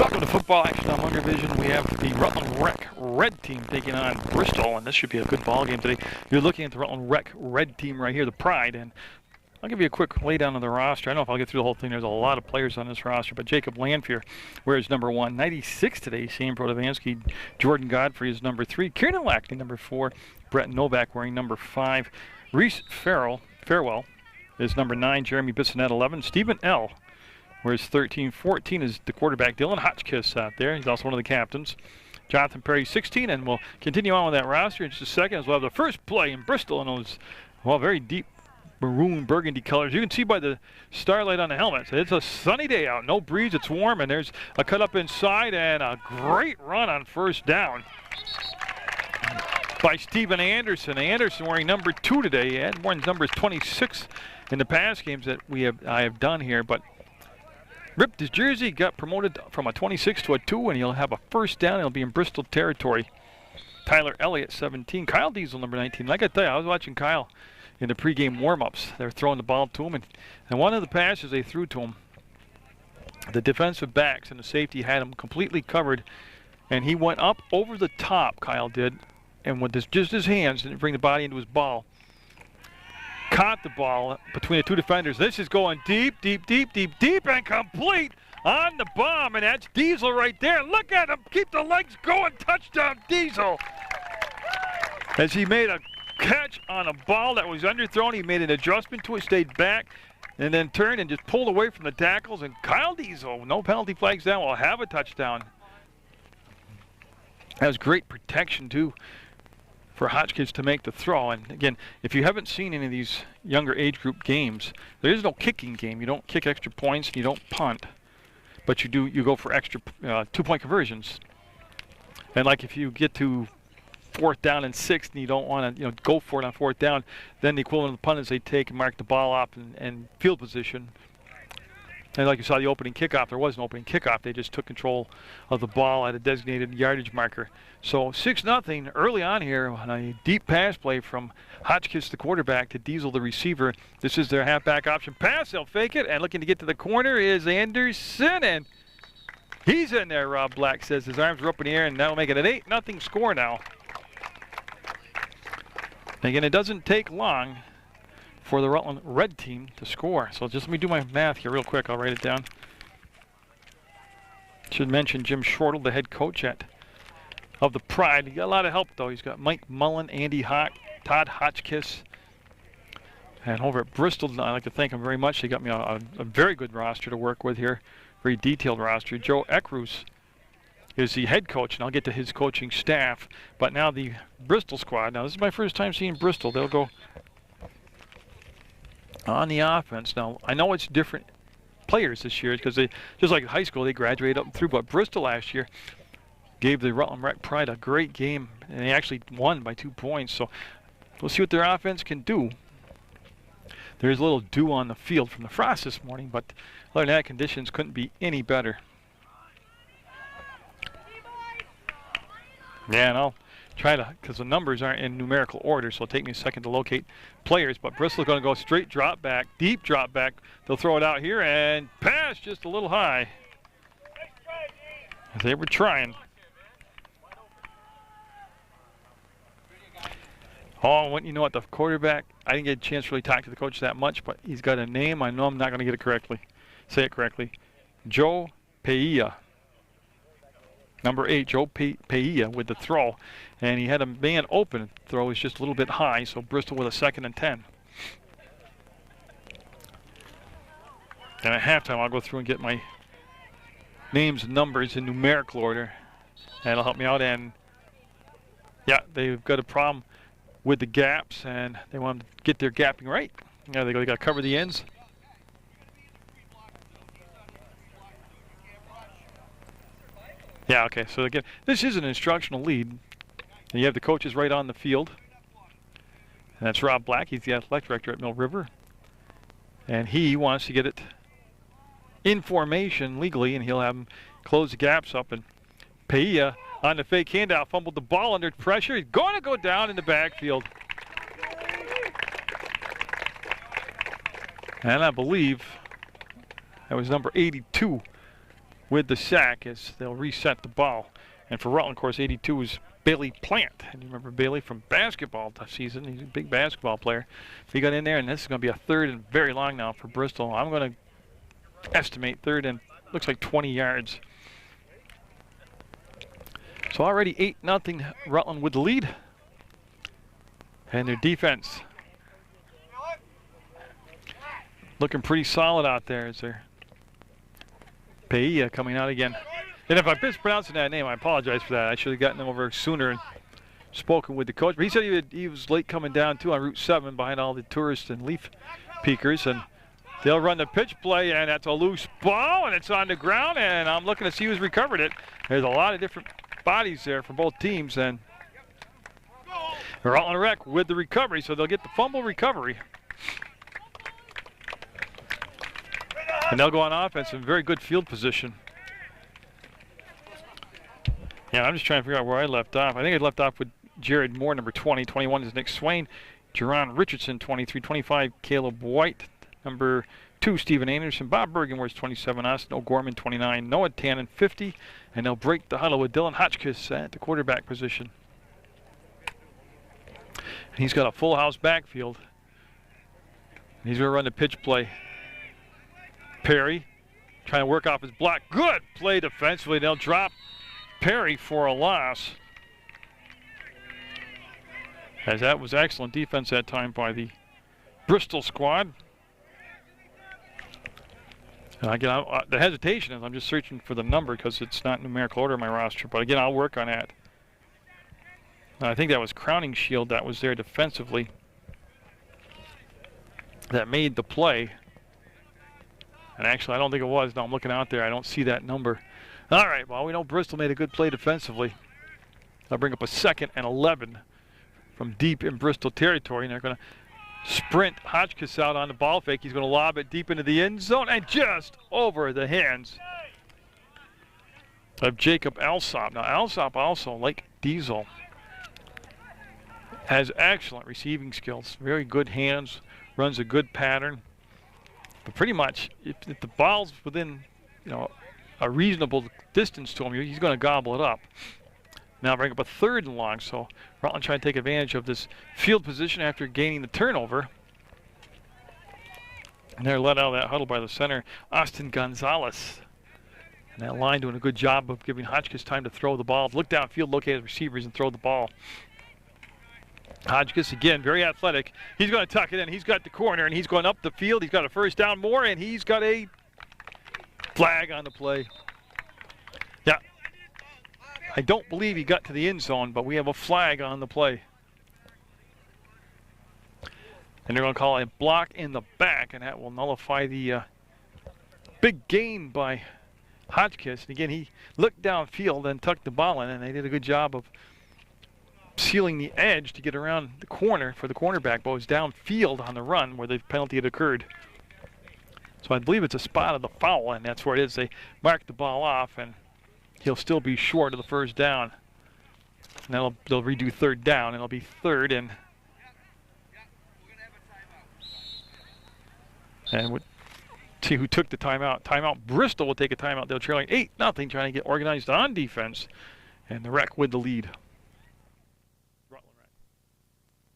Welcome to football action on Munger Vision. We have the Rutland Rec Red team taking on Bristol, and this should be a good ball game today. You're looking at the Rutland Rec Red team right here, the Pride, and I'll give you a quick laydown of the roster. I don't know if I'll get through the whole thing. There's a lot of players on this roster, but Jacob Lanfear wears number 1. 96 today, Shane Protovansky. Jordan Godfrey is number 3. Kieran Lackney, number 4. Brett Novak wearing number 5. Reese Farewell is number 9. Jeremy Bissonette, 11. Stephen L. wears 13. 14 is the quarterback, Dylan Hotchkiss, out there. He's also one of the captains. Jonathan Perry, 16, and we'll continue on with that roster in just a second as we'll have the first play in Bristol in those, well, very deep maroon burgundy colors. You can see by the starlight on the helmets. It's a sunny day out, no breeze, it's warm, and there's a cut up inside and a great run on first down by Stephen Anderson. Anderson wearing number 2 today, and one numbers 26 in the past games that I have done here, but ripped his jersey, got promoted from a 26 to a 2, and he'll have a first down. He'll be in Bristol territory. Tyler Elliott, 17. Kyle Diesel, number 19. Like I tell you, I was watching Kyle in the pregame warm-ups. They were throwing the ball to him, and one of the passes they threw to him, the defensive backs and the safety had him completely covered, and he went up over the top, Kyle did, and with just his hands, didn't bring the body into his ball, caught the ball between the two defenders. This is going deep, and complete on the bomb, and that's Diesel right there. Look at him, keep the legs going, touchdown Diesel. As he made a catch on a ball that was underthrown, he made an adjustment to it, stayed back, and then turned and just pulled away from the tackles, and Kyle Diesel, no penalty flags down, will have a touchdown. That was great protection too for Hotchkiss to make the throw. And again, if you haven't seen any of these younger age group games, there is no kicking game. You don't kick extra points and you don't punt, but you go for extra 2-point conversions. And like if you get to 4th down and 6 and you don't want to go for it on 4th down, then the equivalent of the punt is they take and mark the ball off and field position. And like you saw the opening kickoff, there was an opening kickoff. They just took control of the ball at a designated yardage marker. So 6-0 early on here on a deep pass play from Hotchkiss, the quarterback, to Diesel, the receiver. This is their halfback option pass. They'll fake it, and looking to get to the corner is Anderson, and he's in there, Rob Black says. His arms are up in the air, and that'll make it an 8-0 score now. Again, it doesn't take long for the Rutland Red team to score. So just let me do my math here real quick. I'll write it down. Should mention Jim Shortle, the head coach of the Pride. He got a lot of help, though. He's got Mike Mullen, Andy Hawk, Todd Hotchkiss. And over at Bristol, I'd like to thank them very much. They got me a very good roster to work with here. Very detailed roster. Joe Ekrus is the head coach, and I'll get to his coaching staff. But now the Bristol squad. Now, this is my first time seeing Bristol. They'll go on the offense. Now, I know it's different players this year because they, just like high school, they graduated up and through. But Bristol last year gave the Rutland Rec Pride a great game, and they actually won by 2 points. So we'll see what their offense can do. There's a little dew on the field from the frost this morning, but other than that, conditions couldn't be any better. Yeah, and I'll try to, because the numbers aren't in numerical order, so it'll take me a second to locate players. But Bristol's going to go straight drop back, deep drop back. They'll throw it out here and pass just a little high. They were trying. Oh, you know what, the quarterback, I didn't get a chance to really talk to the coach that much, but he's got a name. I know I'm not going to get it correctly. Say it correctly. Joe Peia. Number 8, Joe Peia with the throw. And he had a man open. Throw was just a little bit high, so Bristol with a 2nd and 10. And at halftime, I'll go through and get my names and numbers in numerical order. That'll help me out. And, yeah, they've got a problem with the gaps, and they want to get their gapping right. Yeah, they got to cover the ends. Yeah, okay, so again, this is an instructional lead. And you have the coaches right on the field. And that's Rob Black. He's the athletic director at Mill River. And he wants to get it in formation legally, and he'll have them close the gaps up. And Peia on the fake handout fumbled the ball under pressure. He's going to go down in the backfield. And I believe that was number 82 with the sack as they'll reset the ball. And for Rutland, of course, 82 is Bailey Plant. And you remember Bailey from basketball this season. He's a big basketball player. He got in there, and this is going to be a third and very long now for Bristol. I'm going to estimate third and looks like 20 yards. So already 8-0 Rutland with the lead. And their defense looking pretty solid out there as they're Peia coming out again. And if I'm mispronouncing that name, I apologize for that. I should have gotten him over sooner and spoken with the coach. But he said he was late coming down, too, on Route 7 behind all the tourists and leaf peekers. And they'll run the pitch play, and that's a loose ball, and it's on the ground. And I'm looking to see who's recovered it. There's a lot of different bodies there from both teams. And Rutland Rec with the recovery, so they'll get the fumble recovery. And they'll go on offense in very good field position. Yeah, I'm just trying to figure out where I left off. I think I left off with Jared Moore, number 20. 21 is Nick Swain. Jerron Richardson, 23. 25, Caleb White. Number 2, Stephen Anderson. Bob Bergen wears 27. Austin O'Gorman, 29. Noah Tannen, 50. And they'll break the huddle with Dylan Hotchkiss at the quarterback position. And he's got a full house backfield. And he's going to run the pitch play. Perry trying to work off his block. Good play defensively. They'll drop Perry for a loss. As that was excellent defense that time by the Bristol squad. And again, the hesitation is I'm just searching for the number because it's not numerical order in my roster. But again, I'll work on that. I think that was Crowning Shield that was there defensively that made the play. And actually, I don't think it was. No, I'm looking out there. I don't see that number. All right, well, we know Bristol made a good play defensively. They'll bring up a 2nd and 11 from deep in Bristol territory. And they're going to sprint Hotchkiss out on the ball fake. He's going to lob it deep into the end zone and just over the hands of Jacob Alsop. Now, Alsop also, like Diesel, has excellent receiving skills. Very good hands, runs a good pattern. But pretty much, if the ball's within, a reasonable distance to him, he's going to gobble it up. Now bring up a 3rd and long, so Rutland trying to take advantage of this field position after gaining the turnover. And they're let out of that huddle by the center, Austin Gonzalez. And that line doing a good job of giving Hotchkiss time to throw the ball. Look downfield, locate his receivers, and throw the ball. Hotchkiss, again, very athletic. He's going to tuck it in. He's got the corner, and he's going up the field. He's got a 1st down more, and he's got a flag on the play. Yeah, I don't believe he got to the end zone, but we have a flag on the play. And they're going to call a block in the back, and that will nullify the big gain by Hotchkiss. And again, he looked downfield and tucked the ball in, and they did a good job of sealing the edge to get around the corner for the cornerback, but it was downfield on the run where the penalty had occurred. So I believe it's a spot of the foul, and that's where it is. They mark the ball off, and he'll still be short of the 1st down. And they'll redo 3rd down, and it'll be 3rd and we'll see who took the timeout. Timeout. Bristol will take a timeout. They're trailing 8-0, trying to get organized on defense, and the Rec with the lead.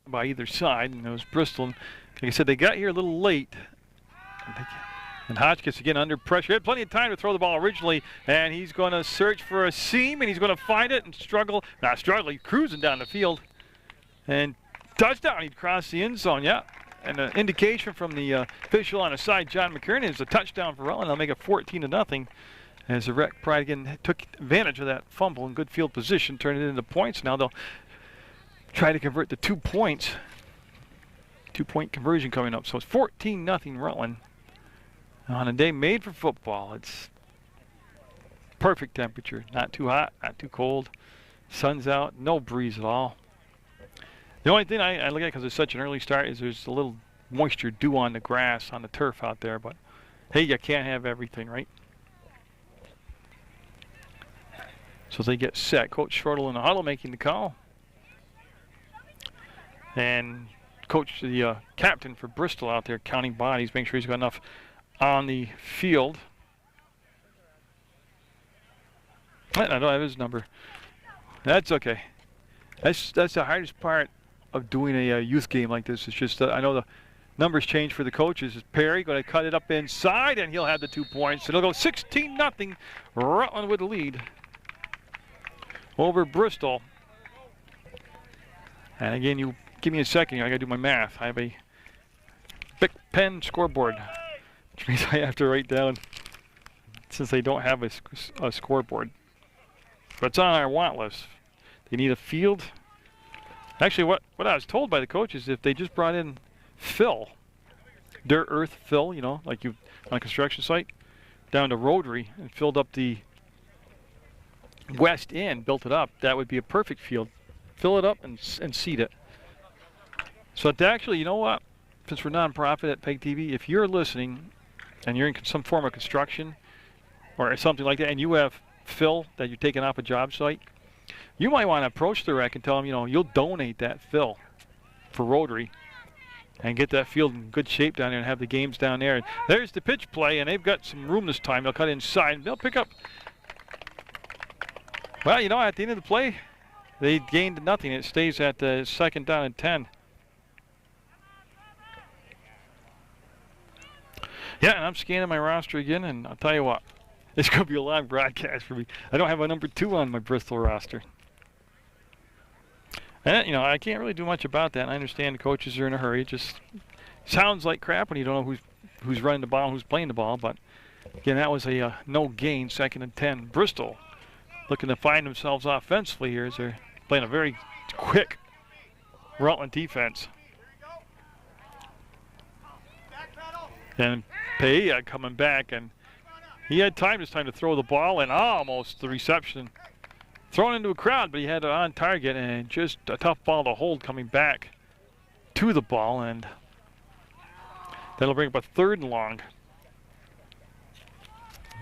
By either side, and it was Bristol. Like I said, they got here a little late. And Hotchkiss again under pressure. He had plenty of time to throw the ball originally, and he's going to search for a seam, and he's going to find it and struggle. Not struggling, cruising down the field. And touchdown, he'd cross the end zone, yeah. And an indication from the official on the side, John McKernan, is a touchdown for Rutland. They'll make it 14-0. As the Rec Pride again took advantage of that fumble in good field position, turned it into points. Now they'll try to convert the 2 points. 2-point conversion coming up. So it's 14-0 Rutland. On a day made for football. It's perfect temperature. Not too hot, not too cold. Sun's out, no breeze at all. The only thing I look at, because it's such an early start, is there's a little moisture dew on the grass, on the turf out there. But hey, you can't have everything, right? So they get set. Coach Shortle in the huddle making the call. And coach, the captain for Bristol out there counting bodies, making sure he's got enough on the field. I don't have his number. That's okay. That's the hardest part of doing a youth game like this. It's just I know the numbers change for the coaches. Is Perry going to cut it up inside, and he'll have the 2 points. It'll go 16-0. Rutland with the lead over Bristol. And again, you give me a second here. I got to do my math. I have a big pen scoreboard, which means I have to write down, since they don't have a scoreboard. But it's on our want list. They need a field. Actually, what I was told by the coaches, if they just brought in fill, dirt, earth, fill, you know, like you on a construction site, down to Rotary and filled up the west end, built it up, that would be a perfect field. Fill it up and seed it. So to actually, you know what? Since we're nonprofit at PEGTV, if you're listening and you're in some form of construction or something like that, and you have fill that you're taking off a job site, you might want to approach the rec and tell them, you know, you'll donate that fill for Rotary and get that field in good shape down there and have the games down there. And there's the pitch play, and they've got some room this time. They'll cut inside, and they'll pick up. Well, you know, at the end of the play, they gained nothing. It stays at the 2nd down and 10. Yeah, and I'm scanning my roster again, and I'll tell you what, it's going to be a long broadcast for me. I don't have a number 2 on my Bristol roster. And, you know, I can't really do much about that. I understand the coaches are in a hurry. It just sounds like crap when you don't know who's running the ball and who's playing the ball. But, again, that was a no gain, 2nd and 10. Bristol looking to find themselves offensively here as they're playing a very quick Rutland defense. And Peia coming back, and he had time this time to throw the ball, and almost the reception thrown into a crowd, but he had it on target, and just a tough ball to hold coming back to the ball, and that'll bring up a 3rd and long.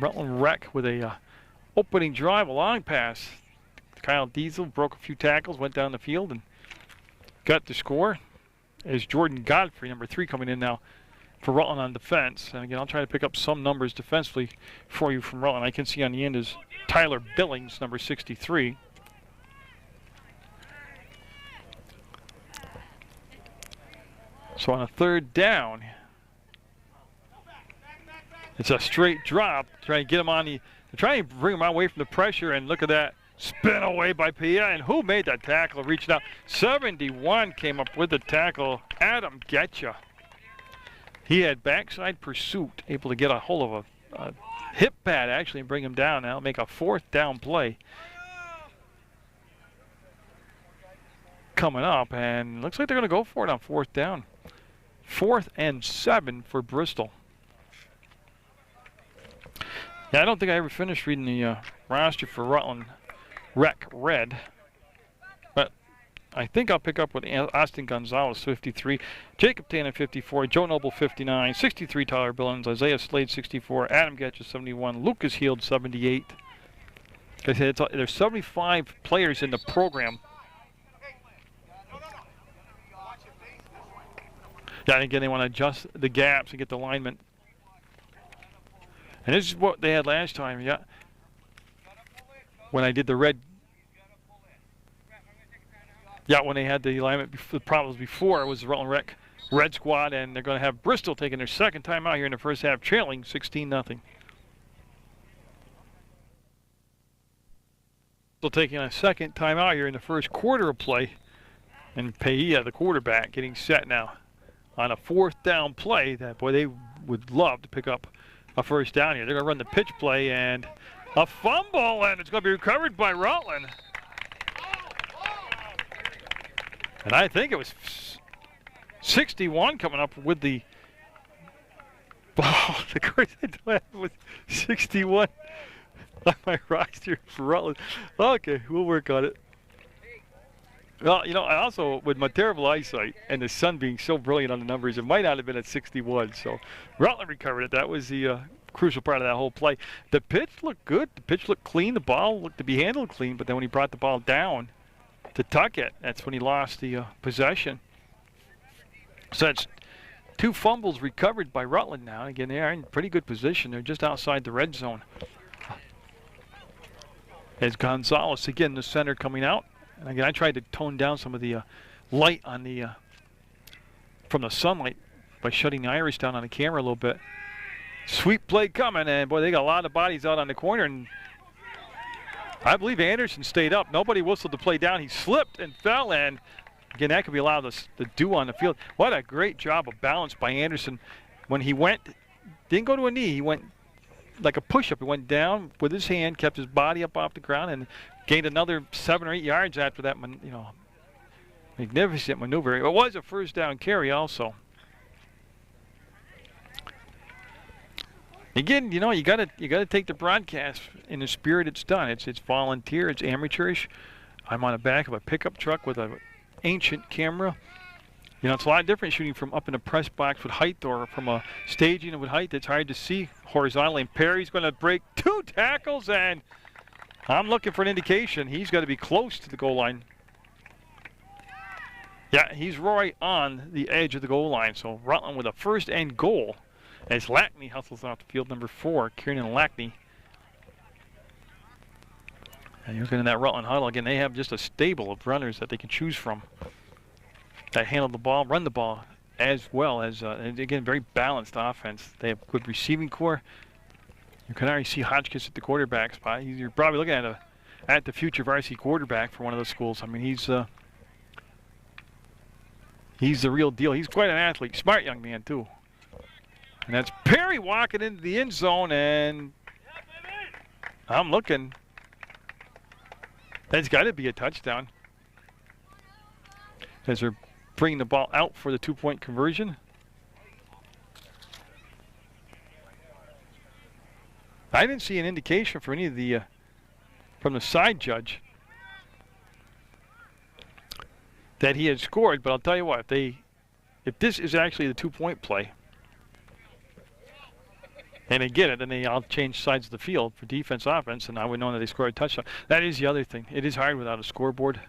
Rutland Rec with a opening drive, a long pass. Kyle Diesel broke a few tackles, went down the field, and got the score. As Jordan Godfrey, number 3, coming in now for Rutland on defense. And again, I'll try to pick up some numbers defensively for you from Rutland. I can see on the end is Tyler Billings, number 63. So on a 3rd down, it's a straight drop. Trying to get him on the, trying to bring him away from the pressure, and look at that spin away by Pia. And who made that tackle? Reached out. 71 came up with the tackle. Adam Getcha. He had backside pursuit, able to get a hold of a hip pad actually and bring him down. Now make a 4th down play coming up, and looks like they're going to go for it on 4th down. 4th and 7 for Bristol. Yeah, I don't think I ever finished reading the roster for Rutland Rec Red, but I think I'll pick up with Austin Gonzalez, 53, Jacob Tannen, 54, Joe Noble, 59, 63, Tyler Billings, Isaiah Slade, 64, Adam Getcha, 71, Lucas Heald, 78. Like I said, there's 75 players in the program. Yeah, and again, they want to adjust the gaps and get the alignment. And this is what they had last time, yeah. When I did the red. Yeah, when they had the alignment, the problems before, it was the Rutland Rec red squad, and they're going to have Bristol taking their 2nd time out here in the 1st half, trailing 16-0. Still taking a 2nd time out here in the 1st quarter of play, and Peia, the quarterback, getting set now on a 4th down play. That boy, they would love to pick up a 1st down here. They're going to run the pitch play, and a fumble, and it's going to be recovered by Rutland. And I think it was 61 coming up with the ball. Of course, I don't have with 61 on my roster for Rutland. Okay, we'll work on it. Well, you know, I also, with my terrible eyesight and the sun being so brilliant on the numbers, it might not have been at 61. So Rutland recovered it. That was the crucial part of that whole play. The pitch looked good. The pitch looked clean. The ball looked to be handled clean. But then when he brought the ball down to tuck it, that's when he lost the possession. So it's 2 fumbles recovered by Rutland now. Again, they are in pretty good position. They're just outside the red zone. as Gonzalez again the center coming out. And again, I tried to tone down some of the light on the from the sunlight by shutting the iris down on the camera a little bit. Sweep play coming, and boy, they got a lot of bodies out on the corner, and I believe Anderson stayed up. Nobody whistled the play down. He slipped and fell, and again, that could be allowed to do on the field. What a great job of balance by Anderson. When he went, didn't go to a knee, he went like a push-up. He went down with his hand, kept his body up off the ground, and gained another 7 or 8 yards after that, magnificent maneuver. It was a first down carry also. Again, you gotta take the broadcast in the spirit it's done. It's volunteer, it's amateurish. I'm on the back of a pickup truck with an ancient camera. It's a lot different shooting from up in a press box with height or from a staging with height. It's hard to see horizontally. And Perry's going to break 2 tackles, and I'm looking for an indication. He's got to be close to the goal line. Yeah, he's right on the edge of the goal line. So Rutland with a first and goal as Lackney hustles off the field, number 4, Kieran Lackney. And you're looking at that Rutland huddle. Again, they have just a stable of runners that they can choose from that handle the ball, run the ball, as well as, again, very balanced offense. They have good receiving core. You can already see Hotchkiss at the quarterback spot. You're probably looking at the future varsity quarterback for one of those schools. I mean, he's the real deal. He's quite an athlete, smart young man too. And that's Perry walking into the end zone, and I'm looking. That's got to be a touchdown as they're bringing the ball out for the 2-point conversion. I didn't see an indication for any of the from the side judge that he had scored, but I'll tell you what, if this is actually the 2-point play and they get it, then they all change sides of the field for defense, offense, and I would know that they scored a touchdown. That is the other thing. It is hard without a scoreboard.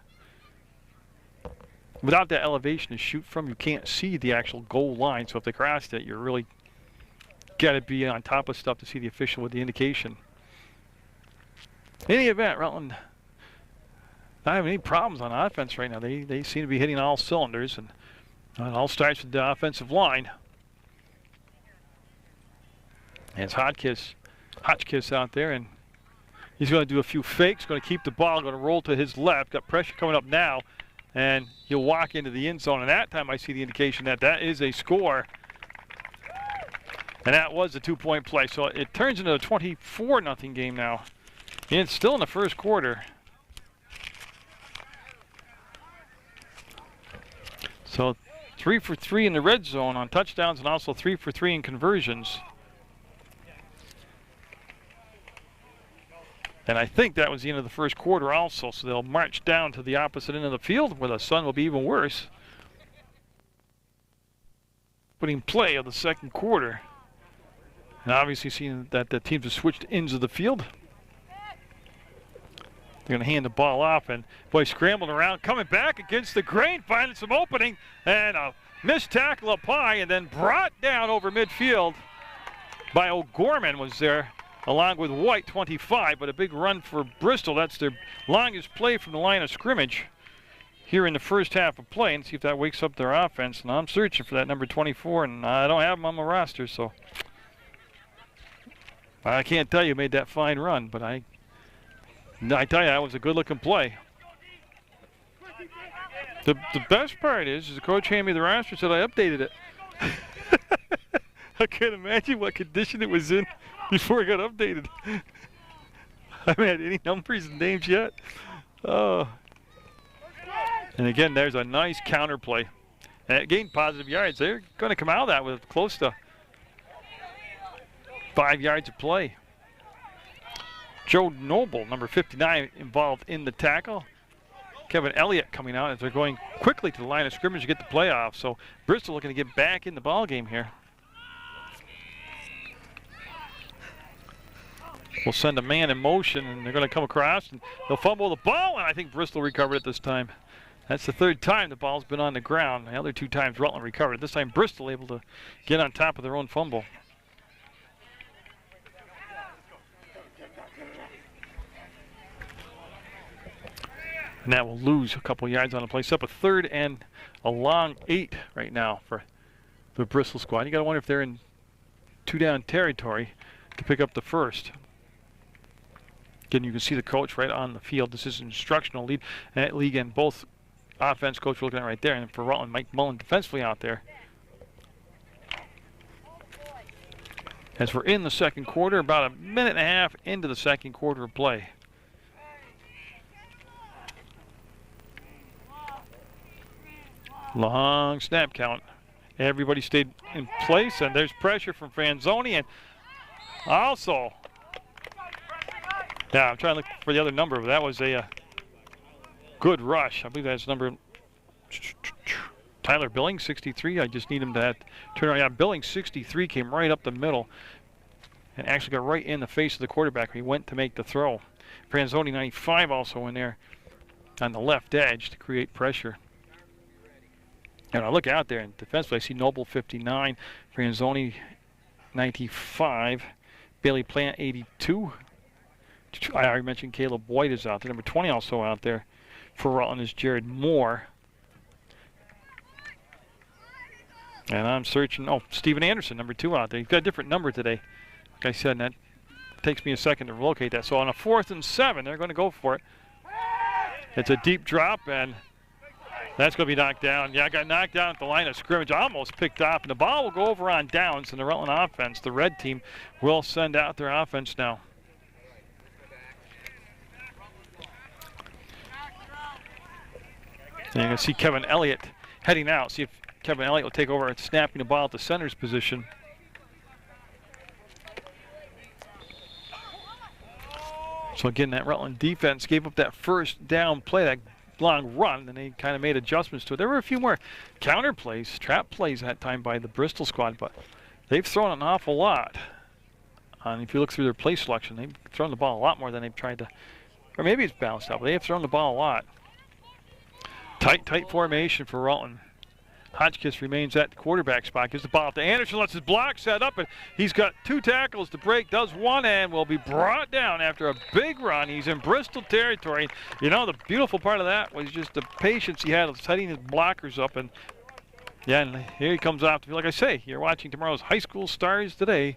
Without that elevation to shoot from, you can't see the actual goal line. So if they crossed it, you're really got to be on top of stuff to see the official with the indication. In any event, Rutland not having any problems on offense right now. They seem to be hitting all cylinders, and it all starts with the offensive line. And it's Hotchkiss out there, and he's going to do a few fakes, going to keep the ball, going to roll to his left. Got pressure coming up now, and he'll walk into the end zone. And that time I see the indication that is a score. And that was a 2-point play. So it turns into a 24-0 game now. And it's still in the first quarter. So 3 for 3 in the red zone on touchdowns, and also 3 for 3 in conversions. And I think that was the end of the first quarter also, so they'll march down to the opposite end of the field where the sun will be even worse. Putting play of the second quarter. And obviously seeing that the teams have switched ends of the field. They're going to hand the ball off, and boy, scrambling around, coming back against the grain, finding some opening, and a missed tackle up high, and then brought down over midfield by O'Gorman was there, along with White, 25, but a big run for Bristol. That's their longest play from the line of scrimmage here in the first half of play, and see if that wakes up their offense. And I'm searching for that number 24, and I don't have him on my roster, so I can't tell you who made that fine run, but I tell you, that was a good-looking play. The best part is the coach handed me the roster, said I updated it. I can't imagine what condition it was in before it got updated. I haven't had any numbers and names yet. Oh. And again, there's a nice counter play. And it gained positive yards. They're going to come out of that with close to 5 yards of play. Joe Noble, number 59, involved in the tackle. Kevin Elliott coming out as they're going quickly to the line of scrimmage to get the playoff. So Bristol looking to get back in the ball game here. We'll send a man in motion, and they're going to come across, and they'll fumble the ball, and I think Bristol recovered it this time. That's the third time the ball's been on the ground. The other 2 times Rutland recovered. This time Bristol able to get on top of their own fumble. And that will lose a couple yards on the play. It's up a 3rd and a long 8 right now for the Bristol squad. You got to wonder if they're in 2-down territory to pick up the first. Again, you can see the coach right on the field. This is an instructional lead and both offense coach we're looking at right there. And for Rutland, Mike Mullen defensively out there. As we're in the second quarter, about a minute and a half into the second quarter of play. Long snap count. Everybody stayed in place, and there's pressure from Franzoni, and also, yeah, I'm trying to look for the other number, but that was a good rush. I believe that's number Tyler Billings, 63. I just need him to turn around. Yeah, Billings, 63, came right up the middle and actually got right in the face of the quarterback when he went to make the throw. Franzoni, 95, also in there on the left edge to create pressure. And I look out there, and defensively, I see Noble, 59, Franzoni, 95, Bailey Plant, 82. I already mentioned Caleb White is out there. Number 20 also out there for Rutland is Jared Moore. And I'm searching, Steven Anderson, number 2 out there. He's got a different number today. Like I said, and that takes me a second to locate that. So on a 4th and 7, they're going to go for it. It's a deep drop, and that's going to be knocked down. Yeah, I got knocked down at the line of scrimmage. Almost picked off. And the ball will go over on downs, and the Rutland offense, the red team, will send out their offense now. And you can see Kevin Elliott heading out. See if Kevin Elliott will take over and snapping the ball at the center's position. So again, that Rutland defense gave up that first down play, that long run, and they kind of made adjustments to it. There were a few more counter plays, trap plays that time by the Bristol squad, but they've thrown an awful lot. And if you look through their play selection, they've thrown the ball a lot more than they've tried to, or maybe it's balanced out, but they have thrown the ball a lot. Tight formation for Rutland. Hotchkiss remains at the quarterback spot. Gives the ball to Anderson, lets his block set up, and he's got 2 tackles to break, does one, and will be brought down after a big run. He's in Bristol territory. You know, the beautiful part of that was just the patience he had of setting his blockers up, and yeah, and here he comes off. Like I say, you're watching tomorrow's High School Stars today,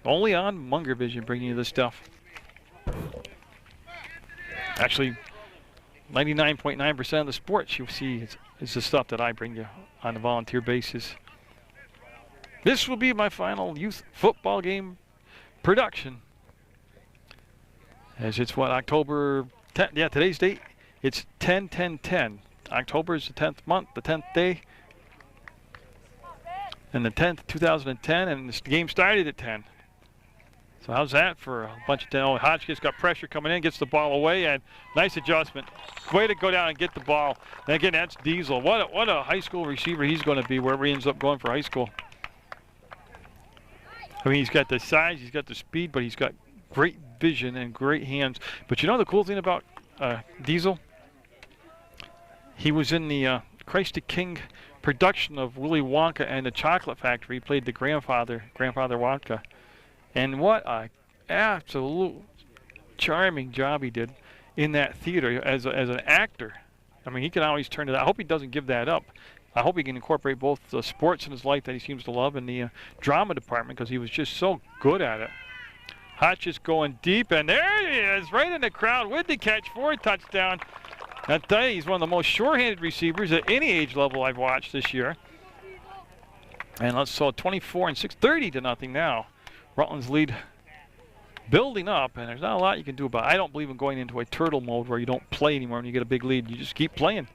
only on Munger Vision, bringing you this stuff. Actually, 99.9% of the sports you see is the stuff that I bring you on a volunteer basis. This will be my final youth football game production. As it's what, October 10th? Yeah, today's date, it's 10/10/10. October is the 10th month, the 10th day. And the 10th, 2010, and this game started at 10. So how's that for a bunch of 10? Oh, Hotchkiss got pressure coming in, gets the ball away, and nice adjustment. Way to go down and get the ball. And again, that's Diesel. What a high school receiver he's going to be wherever he ends up going for high school. I mean, he's got the size, he's got the speed, but he's got great vision and great hands. But you know the cool thing about Diesel? He was in the Christ the King production of Willy Wonka and the Chocolate Factory. He played the grandfather Wonka. And what a absolute charming job he did in that theater as an actor. I mean, he can always turn it out. I hope he doesn't give that up. I hope he can incorporate both the sports in his life that he seems to love and the drama department, because he was just so good at it. Hotchkiss going deep, and there he is, right in the crowd with the catch for a touchdown. I tell you, he's one of the most sure-handed receivers at any age level I've watched this year. And let's saw 24-6, 30-0 now. Rutland's lead building up, and there's not a lot you can do about it. I don't believe in going into a turtle mode where you don't play anymore when you get a big lead. You just keep playing.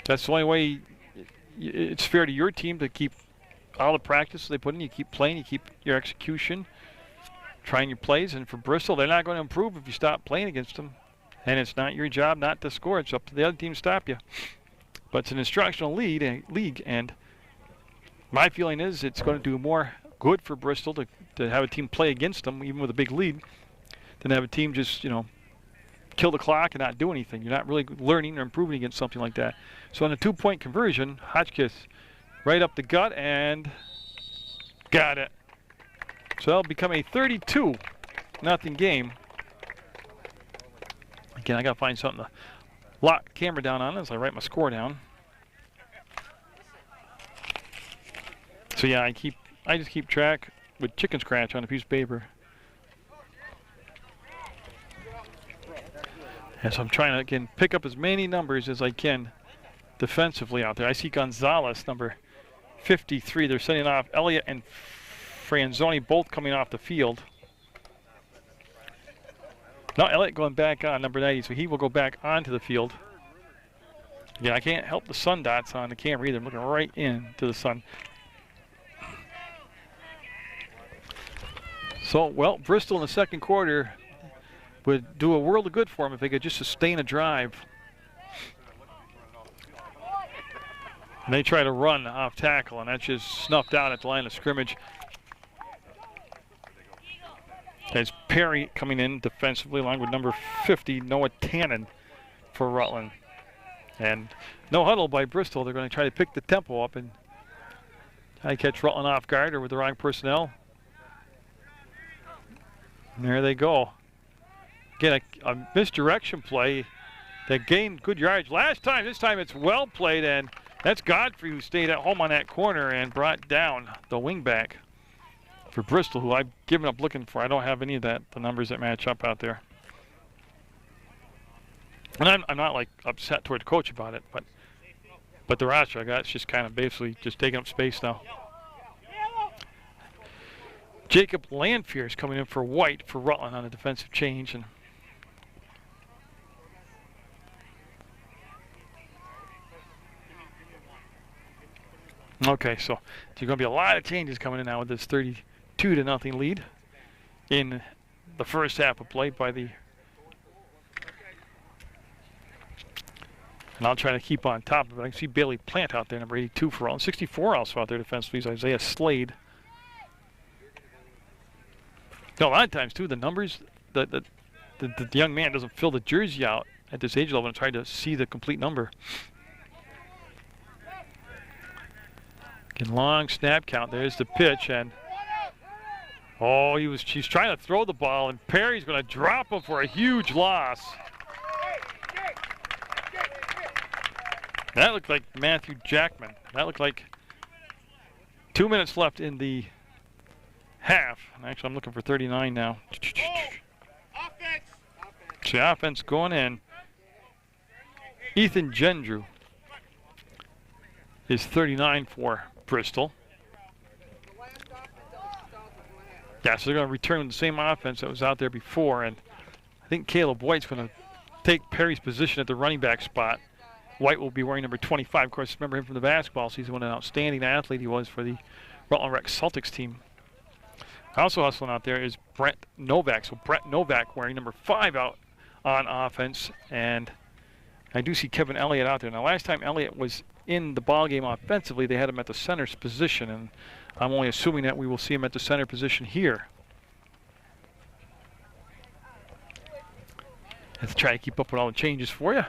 That's the only way it's fair to your team to keep all the practice they put in. You keep playing, you keep your execution, trying your plays. And for Bristol, they're not going to improve if you stop playing against them. And it's not your job not to score. It's up to the other team to stop you. But it's an instructional league, and my feeling is it's going to do more good for Bristol to have a team play against them, even with a big lead, than have a team just, kill the clock and not do anything. You're not really learning or improving against something like that. So on a 2-point conversion, Hotchkiss right up the gut and got it. So that'll become a 32-0 game. Again, I got to find something to lock camera down on as I write my score down. So yeah, I just keep track with chicken scratch on a piece of paper. And so I'm trying to, again, pick up as many numbers as I can defensively out there. I see Gonzalez, number 53. They're sending off Elliott and Franzoni, both coming off the field. Now Elliott going back on, number 90, so he will go back onto the field. Again, I can't help the sun dots on the camera either. I'm looking right into the sun. So, well, Bristol in the second quarter would do a world of good for them if they could just sustain a drive. And they try to run off tackle, and that's just snuffed out at the line of scrimmage. As Perry coming in defensively along with number 50, Noah Tannen for Rutland. And no huddle by Bristol. They're going to try to pick the tempo up and try to catch Rutland off guard or with the wrong personnel. And there they go. Again, a misdirection play that gained good yards last time. This time it's well played, and that's Godfrey who stayed at home on that corner and brought down the wingback for Bristol, who I've given up looking for. I don't have any of the numbers that match up out there. And I'm not like upset toward the coach about it, but the roster I got is just kind of basically just taking up space now. Jacob Lanfear is coming in for White for Rutland on a defensive change. And okay, so there's going to be a lot of changes coming in now with this 32-0 lead in the first half of play by the. And I'll try to keep on top of it. I can see Bailey Plant out there, number 82 for Rutland. 64 also out there defensively is Isaiah Slade. You know, a lot of times, too, the numbers, the young man doesn't fill the jersey out at this age level and try to see the complete number. Again, long snap count. There's the pitch, and oh, she's trying to throw the ball, and Perry's going to drop him for a huge loss. That looked like Matthew Jackman. That looked like 2 minutes left in the half. Actually, I'm looking for 39 now. The offense going in. Ethan Gendrew is 39 for Bristol. Yeah, so they're going to return the same offense that was out there before, and I think Caleb White's going to take Perry's position at the running back spot. White will be wearing number 25. Of course, remember him from the basketball season. What an outstanding athlete he was for the Rutland Rec Celtics team. Also hustling out there is Brett Novak. So Brett Novak wearing number 5 out on offense. And I do see Kevin Elliott out there. Now, last time Elliott was in the ball game offensively, they had him at the center's position. And I'm only assuming that we will see him at the center position here. Let's try to keep up with all the changes for you.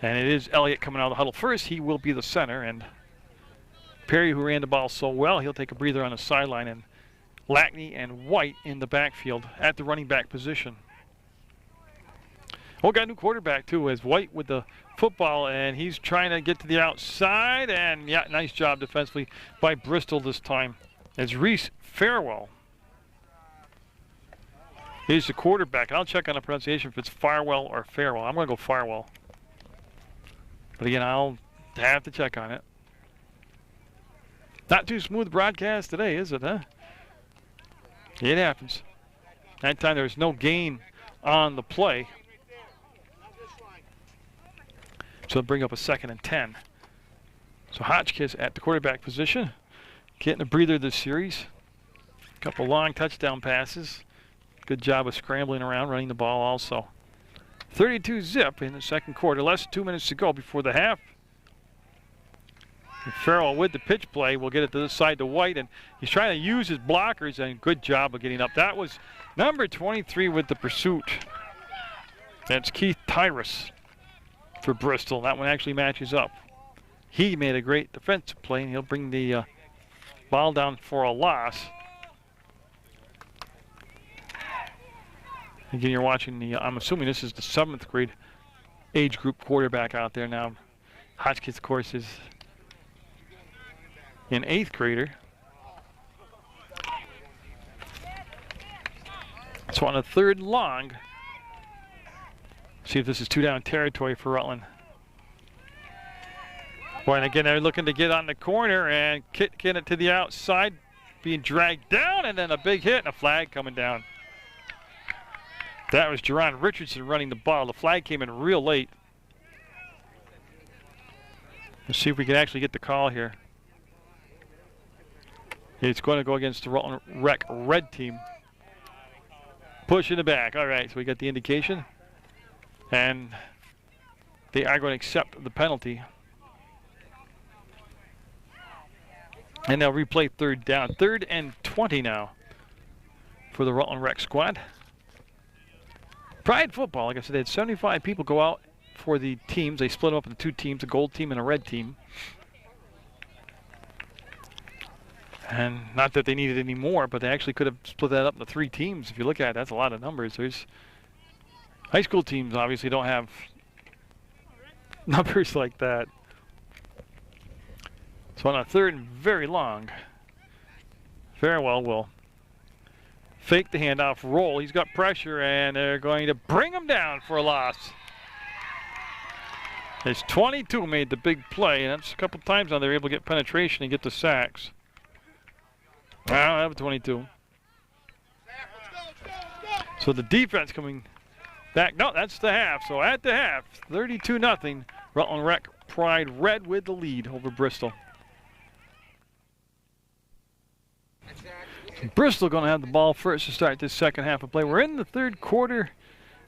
And it is Elliott coming out of the huddle first. He will be the center. And Perry, who ran the ball so well, he'll take a breather on the sideline. And Lackney and White in the backfield at the running back position. Oh, got a new quarterback, too, as White with the football, and he's trying to get to the outside. And, yeah, nice job defensively by Bristol this time. As Reese Farwell is the quarterback. I'll check on the pronunciation if it's Farwell or Farewell. I'm going to go Farwell. But, again, I'll have to check on it. Not too smooth broadcast today, is it, huh? It happens. That time there was no gain on the play. So bring up a 2nd and 10. So Hotchkiss at the quarterback position. Getting a breather this series. A couple long touchdown passes. Good job of scrambling around, running the ball also. 32-zip in the second quarter. Less than 2 minutes to go before the half. And Farrell with the pitch play will get it to this side to White, and he's trying to use his blockers, and good job of getting up. That was number 23 with the pursuit. That's Keith Tyrus for Bristol. That one actually matches up. He made a great defensive play, and he'll bring the ball down for a loss. Again, you're watching the, I'm assuming this is the 7th grade age group quarterback out there now. Hotchkiss, of course, is an 8th grader. So on a 3rd and long, see if this is 2-down territory for Rutland. Boy, and again, they're looking to get on the corner and kicking it to the outside, being dragged down, and then a big hit and a flag coming down. That was Jerron Richardson running the ball. The flag came in real late. Let's see if we can actually get the call here. It's going to go against the Rutland Rec red team. Push in the back. All right, so we got the indication. And they are going to accept the penalty. And they'll replay 3rd down. 3rd and 20 now for the Rutland Rec squad. Pride football, like I said, they had 75 people go out for the teams. They split them up into 2 teams, a gold team and a red team. And not that they needed any more, but they actually could have split that up into 3 teams. If you look at it, that's a lot of numbers. There's high school teams obviously don't have numbers like that. So on a 3rd and very long, Farewell will fake the handoff, roll. He's got pressure, and they're going to bring him down for a loss. His 22 made the big play, and that's a couple times now they're able to get penetration and get the sacks. Well, I have a 22. So the defense coming back. No, that's the half. So at the half, 32-0. Rutland Rec Pride Red with the lead over Bristol. Bristol going to have the ball first to start this second half of play. We're in the 3rd quarter,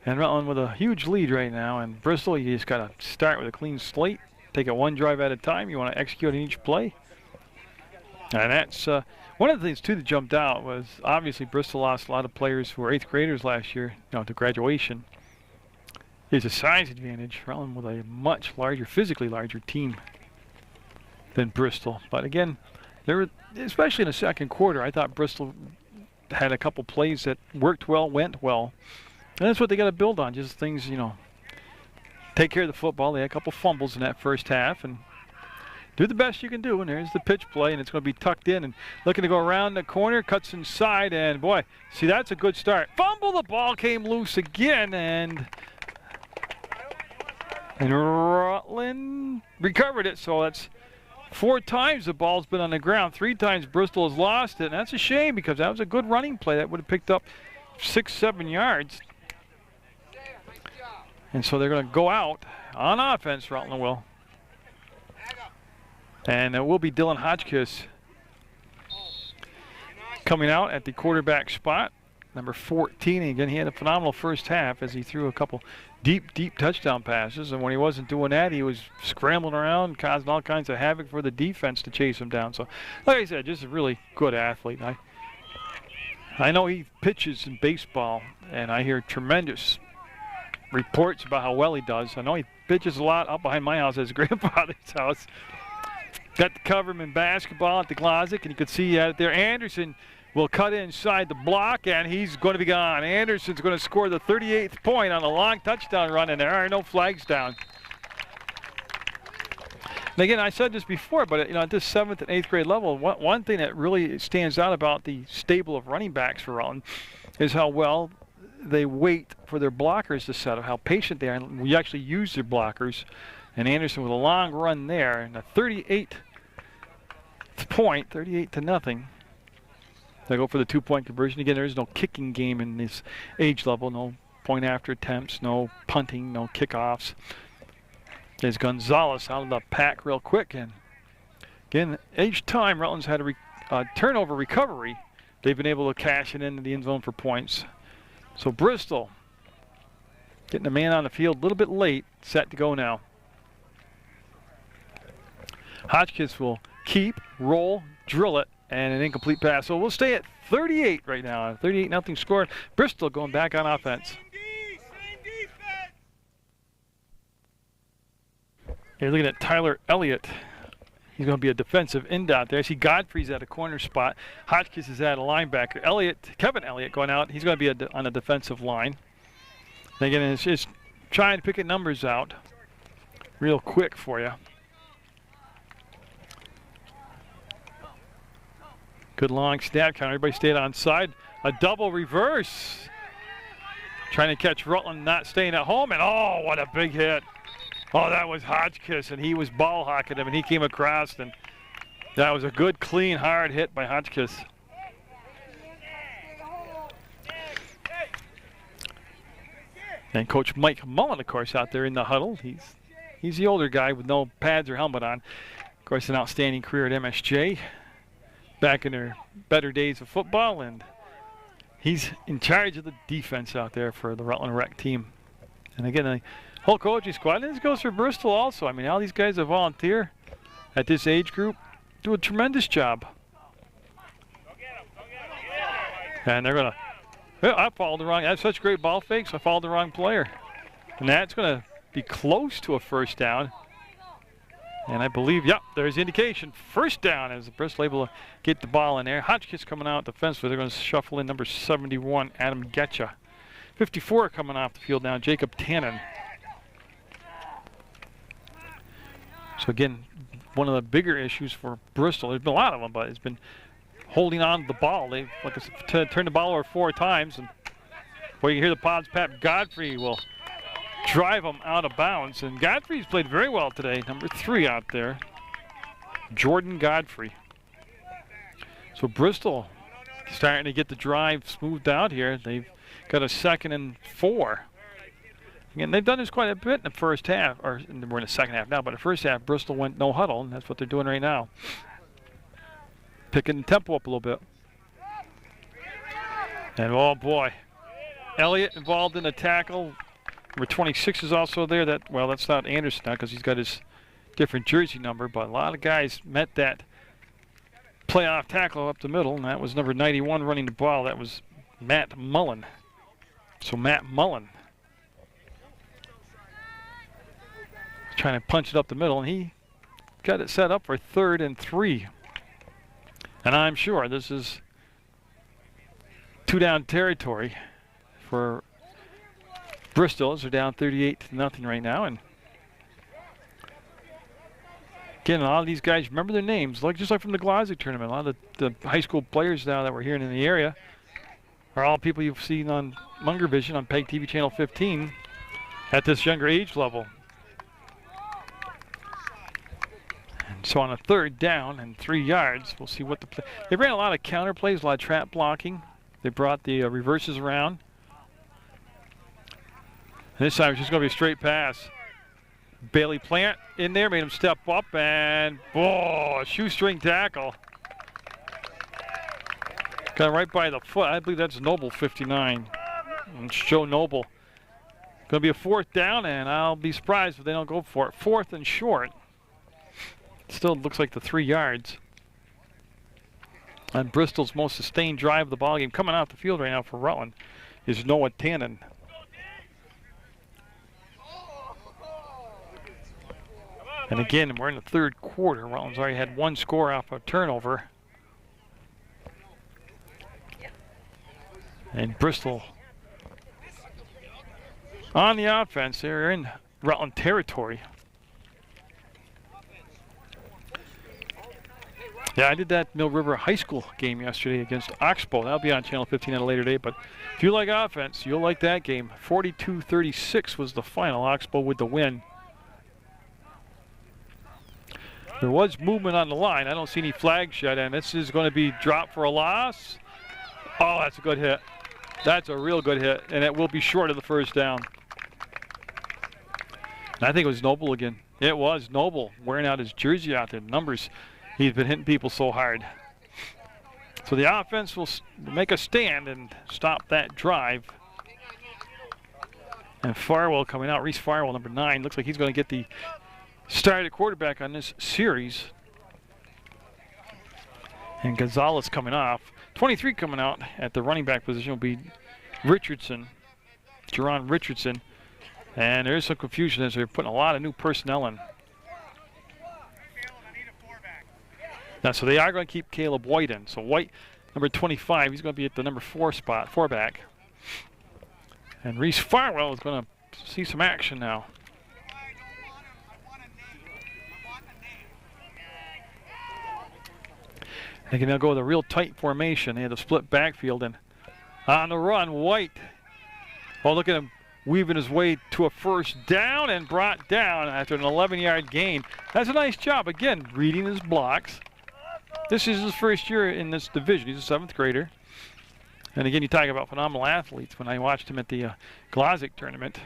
and Rutland with a huge lead right now. And Bristol, you just got to start with a clean slate. Take it 1 drive at a time. You want to execute on each play. And that's one of the things, too, that jumped out was obviously Bristol lost a lot of players who were 8th graders last year, to graduation. There's a size advantage. Rutland with a much larger, physically larger team than Bristol. But again, there were, especially in the 2nd quarter, I thought Bristol had a couple plays that worked well, went well. And that's what they got to build on, just things, take care of the football. They had a couple fumbles in that first half, and do the best you can do. And there's the pitch play, and it's going to be tucked in and looking to go around the corner, cuts inside, and boy, see, that's a good start. Fumble, the ball came loose again, and Rutland recovered it. So that's 4 times the ball's been on the ground. 3 times Bristol has lost it, and that's a shame because that was a good running play. That would have picked up 6-7 yards. And so they're going to go out on offense, Rutland will. And it will be Dylan Hotchkiss coming out at the quarterback spot, number 14. And again, he had a phenomenal first half as he threw a couple deep touchdown passes. And when he wasn't doing that, he was scrambling around, causing all kinds of havoc for the defense to chase him down. So, like I said, just a really good athlete. I know he pitches in baseball, and I hear tremendous reports about how well he does. I know he pitches a lot up behind my house at his grandfather's house. Got to cover him in basketball at the closet, and you could see out there. Anderson will cut inside the block, and he's going to be gone. Anderson's going to score the 38th point on a long touchdown run, and there are no flags down. And again, I said this before, but at this 7th and 8th grade level, one thing that really stands out about the stable of running backs for Rutland is how well they wait for their blockers to set up, how patient they are. We actually use their blockers. And Anderson with a long run there, and a 38 point, 38-0. They go for the 2-point conversion. Again, there is no kicking game in this age level. No point after attempts, no punting, no kickoffs. There's Gonzalez out of the pack real quick. And again, each time Rutland's had a turnover recovery, they've been able to cash it into the end zone for points. So Bristol getting a man on the field a little bit late, set to go now. Hotchkiss will keep, roll, drill it, and an incomplete pass. So we'll stay at 38 right now. 38-0 score. Bristol going back on offense. You're looking at Tyler Elliott. He's going to be a defensive end out there. I see Godfrey's at a corner spot. Hotchkiss is at a linebacker. Kevin Elliott going out. He's going to be on a defensive line. And again, it's trying to pick numbers out real quick for you. Good long snap count. Everybody stayed on side. A double reverse. Trying to catch Rutland, not staying at home. And oh, what a big hit. Oh, that was Hotchkiss, and he was ball hawking him, and he came across. And that was a good, clean, hard hit by Hotchkiss. And Coach Mike Mullen, of course, out there in the huddle. He's the older guy with no pads or helmet on. Of course, an outstanding career at MSJ. Back in their better days of football, and he's in charge of the defense out there for the Rutland Rec team. And again, the whole coaching squad, and this goes for Bristol also. I mean, all these guys that volunteer at this age group do a tremendous job. And they're going to, well, I followed the wrong, I have such great ball fakes, I followed the wrong player. And that's going to be close to a first down. And I believe, yep, there's indication. First down as Bristol able to get the ball in there. Hotchkiss coming out defensively. They're going to shuffle in number 71, Adam Getcha. 54 coming off the field now, Jacob Tannen. So again, one of the bigger issues for Bristol, there's been a lot of them, but it's been holding on to the ball. They've, like I said, turned the ball over 4 times. And boy, you can hear the pods. Pat Godfrey will drive them out of bounds, and Godfrey's played very well today. Number 3 out there, Jordan Godfrey. So Bristol starting to get the drive smoothed out here. They've got a 2nd and 4. Again, they've done this quite a bit in the first half, or we're in the second half now, but the first half Bristol went no huddle, and that's what they're doing right now. Picking the tempo up a little bit. And oh boy, Elliott involved in the tackle. Number 26 is also there. That's not Anderson now because he's got his different jersey number, but a lot of guys met that playoff tackle up the middle, and that was number 91 running the ball. That was Matt Mullen. So Matt Mullen trying to punch it up the middle, and he got it set up for 3rd and 3. And I'm sure this is 2-down territory for Bristol, as they're down 38-0 right now. And again, a lot of these guys remember their names, just like from the Glasgow tournament. A lot of the high school players now that we're here in the area are all people you've seen on Munger Vision on PEGTV channel 15 at this younger age level. And so on a 3rd down and 3 yards, we'll see what they ran a lot of counter plays, a lot of trap blocking. They brought the reverses around. This time it's just going to be a straight pass. Bailey Plant in there, made him step up, and a shoestring tackle. Got right by the foot. I believe that's Noble, 59. And it's Joe Noble. Going to be a 4th down, and I'll be surprised if they don't go for it. 4th and short. Still looks like the 3 yards. And Bristol's most sustained drive of the ballgame coming out the field right now for Rutland is Noah Tannen. And again, we're in the 3rd quarter. Rutland's already had 1 score off a turnover. And Bristol on the offense. They're in Rutland territory. Yeah, I did that Mill River High School game yesterday against Oxbow. That'll be on Channel 15 at a later date. But if you like offense, you'll like that game. 42-36 was the final. Oxbow with the win. There was movement on the line. I don't see any flags yet, and this is going to be dropped for a loss. Oh, that's a good hit. That's a real good hit, and it will be short of the 1st down. And I think it was Noble again. It was Noble wearing out his jersey out there. The numbers, he's been hitting people so hard. So the offense will make a stand and stop that drive. And Farwell coming out. Reese Farwell, number 9. Looks like he's going to get the start at quarterback on this series. And Gonzalez coming off. 23 coming out at the running back position will be Richardson, Jerron Richardson. And there's some confusion as they're putting a lot of new personnel in. Now, so they are going to keep Caleb White in. So White, number 25, he's going to be at the number 4 spot, 4 back. And Reese Farwell is going to see some action now. They can now go with a real tight formation. They had a split backfield, and on the run, White. Oh, look at him weaving his way to a first down and brought down after an 11-yard gain. That's a nice job. Again, reading his blocks. This is his first year in this division. He's a 7th grader. And again, you talk about phenomenal athletes. When I watched him at the Glazic tournament,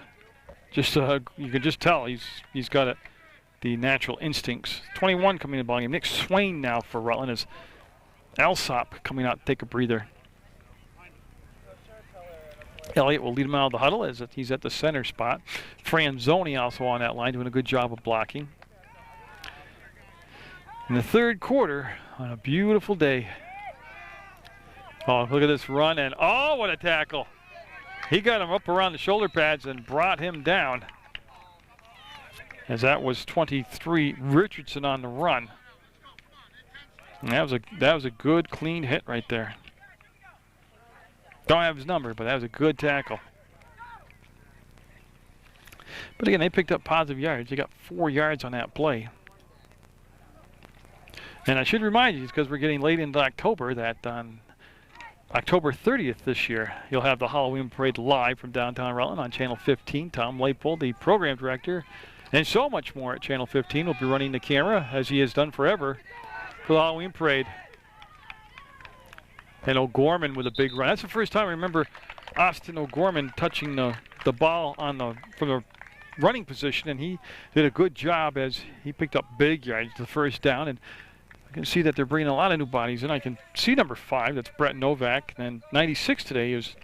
just you could just tell he's got the natural instincts. 21 coming in the ballgame. Nick Swain now for Rutland is Alsop coming out to take a breather. Elliott will lead him out of the huddle as he's at the center spot. Franzoni also on that line doing a good job of blocking. In the third quarter, on a beautiful day. Oh, look at this run, and oh, what a tackle. He got him up around the shoulder pads and brought him down. As that was 23, Richardson on the run. And that was a good, clean hit right there. Don't have his number, but that was a good tackle. But again, they picked up positive yards. They got 4 yards on that play. And I should remind you, because we're getting late into October, that on October 30th this year, you'll have the Halloween Parade live from downtown Rutland on Channel 15. Tom Leipold, the program director, and so much more at Channel 15 will be running the camera, as he has done forever, for the Halloween Parade. And O'Gorman with a big run. That's the first time I remember Austin O'Gorman touching the ball from the running position, and he did a good job as he picked up big yards the first down. And I can see that they're bringing a lot of new bodies in. I can see number 5, that's Brett Novak, and 96 today is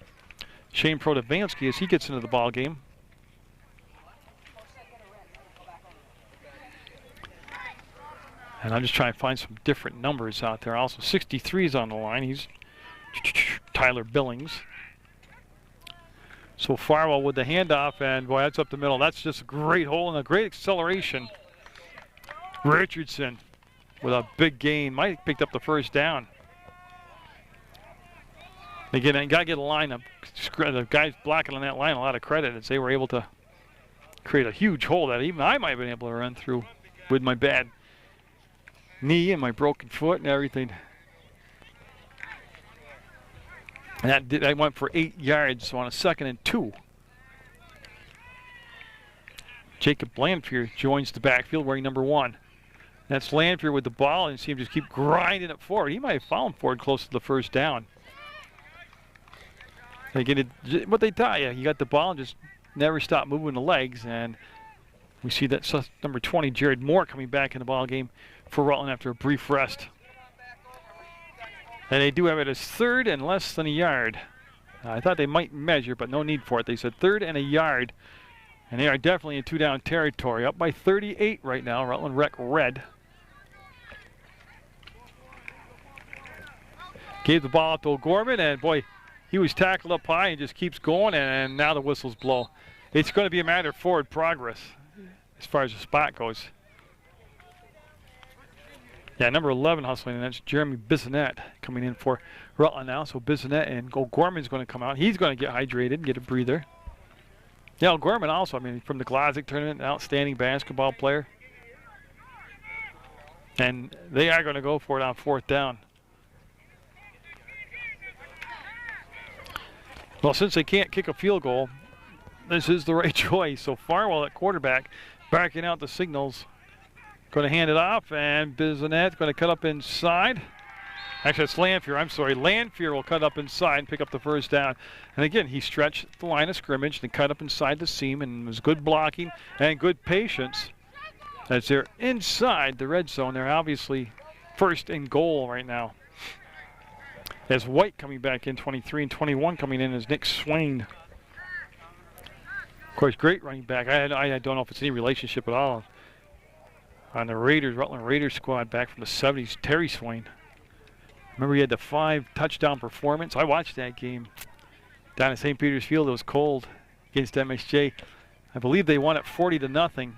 Shane Protovansky as he gets into the ball game. And I'm just trying to find some different numbers out there. Also, 63 is on the line. He's Tyler Billings. So Farwell with the handoff, and boy, that's up the middle. That's just a great hole and a great acceleration. Richardson with a big gain. Might have picked up the first down. Again, you got to get a line up. The guys blocking on that line a lot of credit as they were able to create a huge hole that even I might have been able to run through with my bad knee and my broken foot and everything. And that went for 8 yards, so on a 2nd and 2. Jacob Lanfear joins the backfield wearing number 1. That's Lanfear with the ball, and you see him just keep grinding it forward. He might have found Ford close to the first down. Again, what they tell you, you got the ball and just never stop moving the legs, and we see that number 20, Jared Moore, coming back in the ball game for Rutland after a brief rest. And they do have it as 3rd and less than a yard. I thought they might measure, but no need for it. They said 3rd and a yard, and they are definitely in 2-down territory. Up by 38 right now, Rutland Rec red. Gave the ball up to O'Gorman, and boy, he was tackled up high and just keeps going, and now the whistles blow. It's going to be a matter of forward progress as far as the spot goes. Yeah, number 11 hustling, and that's Jeremy Bissonette coming in for Rutland now. So Bissonette and O'Gorman's going to come out. He's going to get hydrated and get a breather. Yeah, O'Gorman also, I mean, from the Glazic tournament, an outstanding basketball player. And they are going to go for it on 4th down. Well, since they can't kick a field goal, this is the right choice. So Farwell at quarterback, backing out the signals. Going to hand it off, and Bissonette's going to cut up inside. Actually, it's Lanfear. I'm sorry. Lanfear will cut up inside and pick up the first down. And again, he stretched the line of scrimmage and cut up inside the seam, and was good blocking and good patience as they're inside the red zone. They're obviously 1st and goal right now. As White coming back in, 23, and 21 coming in as Nick Swain. Of course, great running back. I don't know if it's any relationship at all. On the Raiders, Rutland Raiders squad back from the 70s, Terry Swain. Remember he had the 5-touchdown performance. I watched that game down at St. Peter's Field. It was cold against MSJ. I believe they won it 40-0.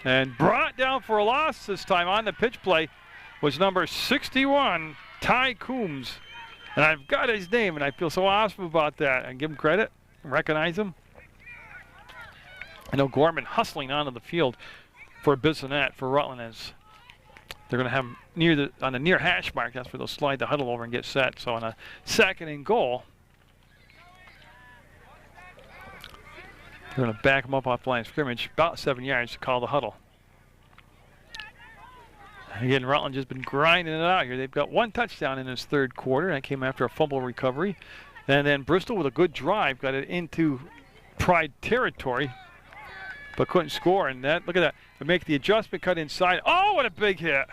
And brought down for a loss this time on the pitch play was number 61, Ty Coombs. And I've got his name, and I feel so awesome about that. I give him credit, recognize him. And O'Gorman hustling onto the field for Bissonnette for Rutland as they're going to have on the near hash mark. That's where they'll slide the huddle over and get set. So on a 2nd and goal, they're going to back them up off the line of scrimmage about 7 yards to call the huddle. Again, Rutland just been grinding it out here. They've got 1 touchdown in this 3rd quarter. That came after a fumble recovery. And then Bristol with a good drive got it into Pride territory, but couldn't score. And that, look at that. They make the adjustment, cut inside. Oh, what a big hit.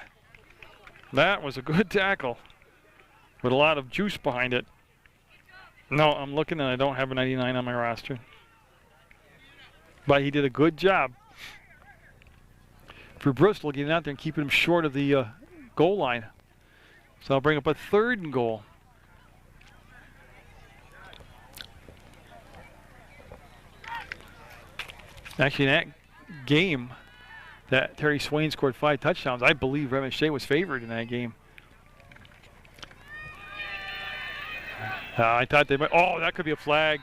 That was a good tackle with a lot of juice behind it. No, I'm looking and I don't have a 99 on my roster. But he did a good job for Bristol getting out there and keeping him short of the goal line. So I'll bring up a 3rd and goal. Actually, in that game that Terry Swain scored 5 touchdowns, I believe Redmond Shea was favored in that game. I thought they might. Oh, that could be a flag.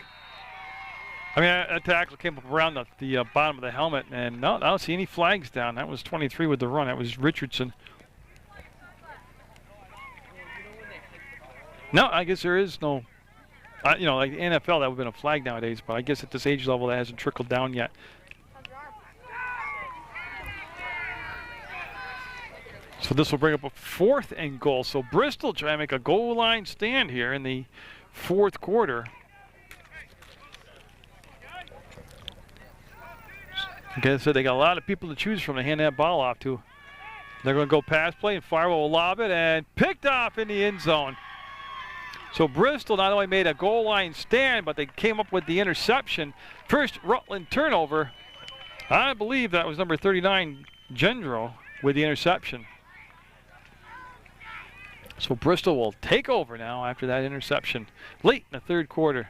I mean, that tackle came up around the bottom of the helmet, and no, I don't see any flags down. That was 23 with the run. That was Richardson. No, I guess there is no. You know, like the NFL, that would have been a flag nowadays, but I guess at this age level, that hasn't trickled down yet. So this will bring up a 4th and goal. So Bristol trying to make a goal line stand here in the 4th quarter. Like I said, they got a lot of people to choose from to hand that ball off to. They're going to go pass play, and Farwell will lob it, and picked off in the end zone. So Bristol not only made a goal line stand, but they came up with the interception. First Rutland turnover. I believe that was number 39, Gendro, with the interception. So Bristol will take over now after that interception late in the 3rd quarter.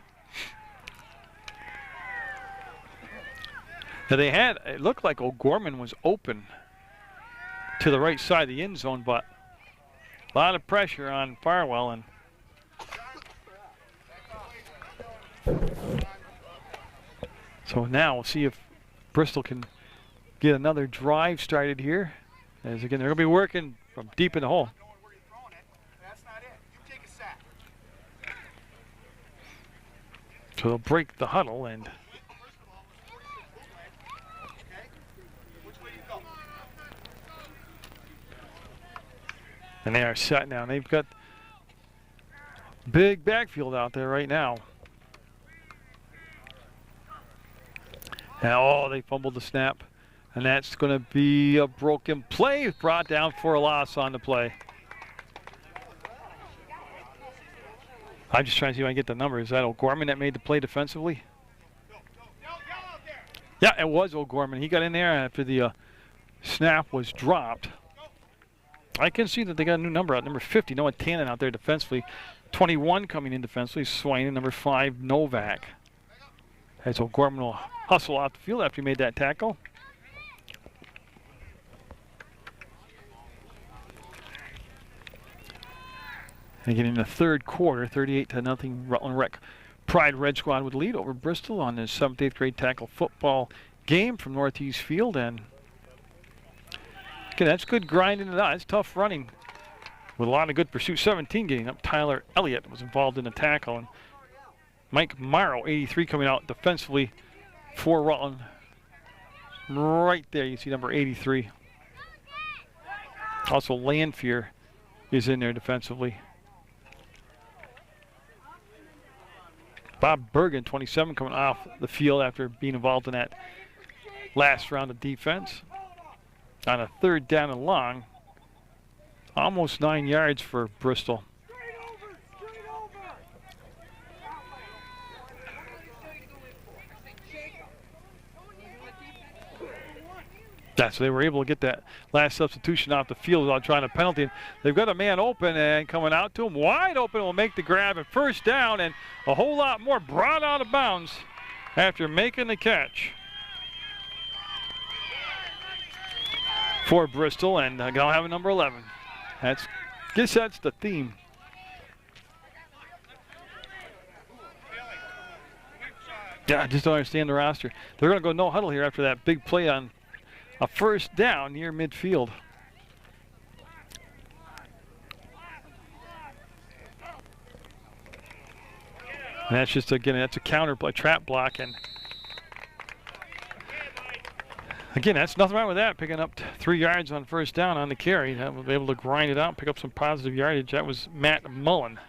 Now they had, it looked like O'Gorman was open to the right side of the end zone, but a lot of pressure on Farwell. And so now we'll see if Bristol can get another drive started here. As again, they're going to be working from deep in the hole. So they'll break the huddle and they are set now. They've got big backfield out there right now. Now, oh, they fumbled the snap, and that's going to be a broken play brought down for a loss on the play. I'm just trying to see if I can get the number. Is that O'Gorman that made the play defensively? Yeah, it was O'Gorman. He got in there after the snap was dropped. I can see that they got a new number out, number 50, Noah Tannen out there defensively. 21 coming in defensively, Swain, and number 5, Novak. As O'Gorman will hustle off the field after he made that tackle. And again in the 3rd quarter, 38-0, Rutland Rec Pride Red Squad would lead over Bristol on this 7th, 8th grade tackle football game from Northeast Field. And okay, that's good grinding it out. It's tough running with a lot of good pursuit. 17 getting up. Tyler Elliott was involved in the tackle. And Mike Morrow, 83, coming out defensively for Rutland. Right there, you see number 83. Also, Landfear is in there defensively. Bob Bergen, 27, coming off the field after being involved in that last round of defense. On a 3rd down and long, almost 9 yards for Bristol. Yeah, so they were able to get that last substitution off the field without trying a penalty. They've got a man open and coming out to him wide open will make the grab and 1st down, and a whole lot more brought out of bounds after making the catch for Bristol, and gonna have a number 11. Guess that's the theme. Yeah, I just don't understand the roster. They're going to go no huddle here after that big play on a first down near midfield. And that's just, again, that's a counter play, trap block. And again, that's nothing wrong with that. Picking up 3 yards on first down on the carry. That will be able to grind it out, pick up some positive yardage. That was Matt Mullen.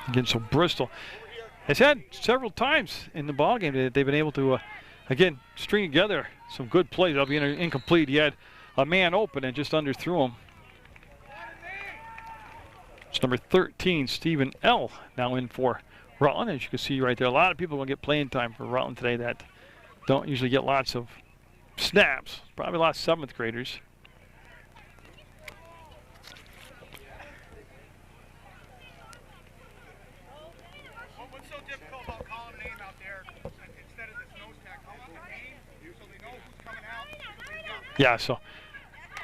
Again, so Bristol has had several times in the ballgame that they've been able to, again, string together some good plays. That'll be incomplete. He had a man open and just underthrew him. It's number 13, Stephen L., now in for Rutland. As you can see right there, a lot of people will get playing time for Rutland today that don't usually get lots of snaps. Probably a lot of 7th graders. Yeah, so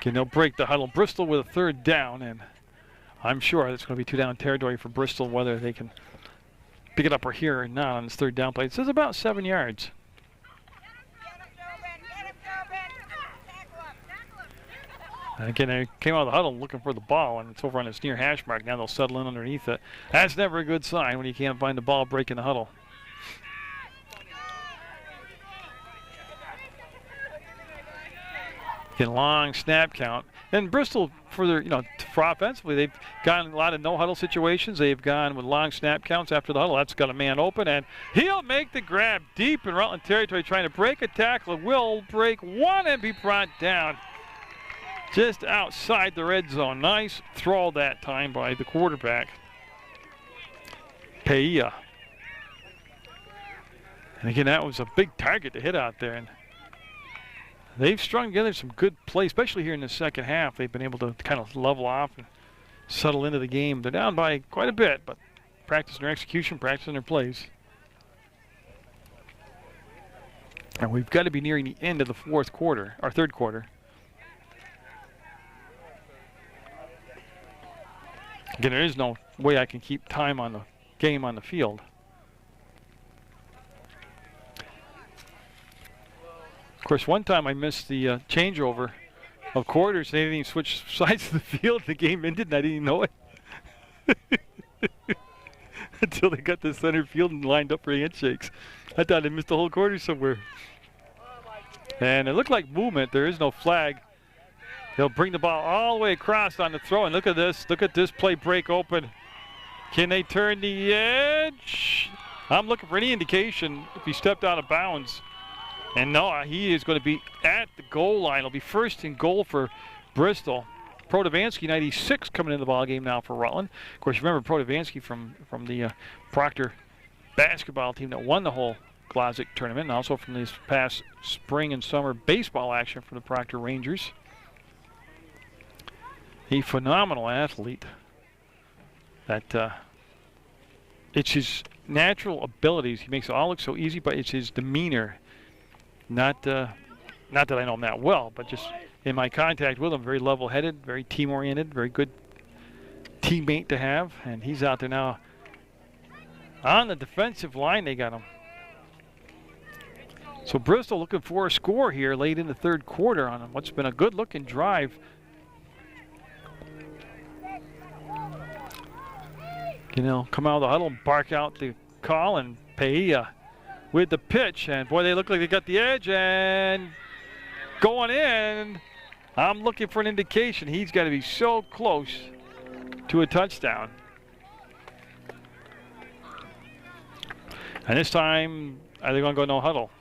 again, they'll break the huddle. Bristol with a 3rd down, and I'm sure it's going to be 2-down territory for Bristol, whether they can pick it up or here or not on this 3rd down play. It says about 7 yards. And again, they came out of the huddle looking for the ball, and it's over on its near hash mark. Now they'll settle in underneath it. That's never a good sign when you can't find the ball breaking the huddle. Again, long snap count. And Bristol, for their, for offensively, they've gone a lot of no-huddle situations. They've gone with long snap counts after the huddle. That's got a man open, and he'll make the grab deep in Rutland territory, trying to break a tackle. Will break one and be brought down just outside the red zone. Nice throw that time by the quarterback, Peia. And again, that was a big target to hit out there. And they've strung together some good plays, especially here in the second half. They've been able to kind of level off and settle into the game. They're down by quite a bit, but practicing their execution, practicing their plays. And we've got to be nearing the end of the 4th quarter, or 3rd quarter. Again, there is no way I can keep time on the game on the field. Of course, one time I missed the changeover of quarters. They didn't even switch sides of the field. The game ended, and I didn't even know it. Until they got to center field and lined up for handshakes. I thought I missed the whole quarter somewhere. And it looked like movement. There is no flag. They'll bring the ball all the way across on the throw. And look at this. Look at this play break open. Can they turn the edge? I'm looking for any indication if he stepped out of bounds. And no, he is going to be at the goal line. It'll be 1st and goal for Bristol. Protovansky, 96, coming into the ball game now for Rutland. Of course, you remember Protovansky from the Proctor basketball team that won the whole Glossic tournament, and also from this past spring and summer baseball action for the Proctor Rangers. A phenomenal athlete. That it's his natural abilities. He makes it all look so easy, but it's his demeanor. Not that I know him that well, but just in my contact with him, very level-headed, very team-oriented, very good teammate to have. And he's out there now on the defensive line. They got him. So Bristol looking for a score here late in the 3rd quarter on what's been a good-looking drive. Come out of the huddle and bark out the call, and Peia with the pitch, and boy, they look like they got the edge, and going in. I'm looking for an indication. He's got to be so close to a touchdown. And this time, are they going to go no huddle?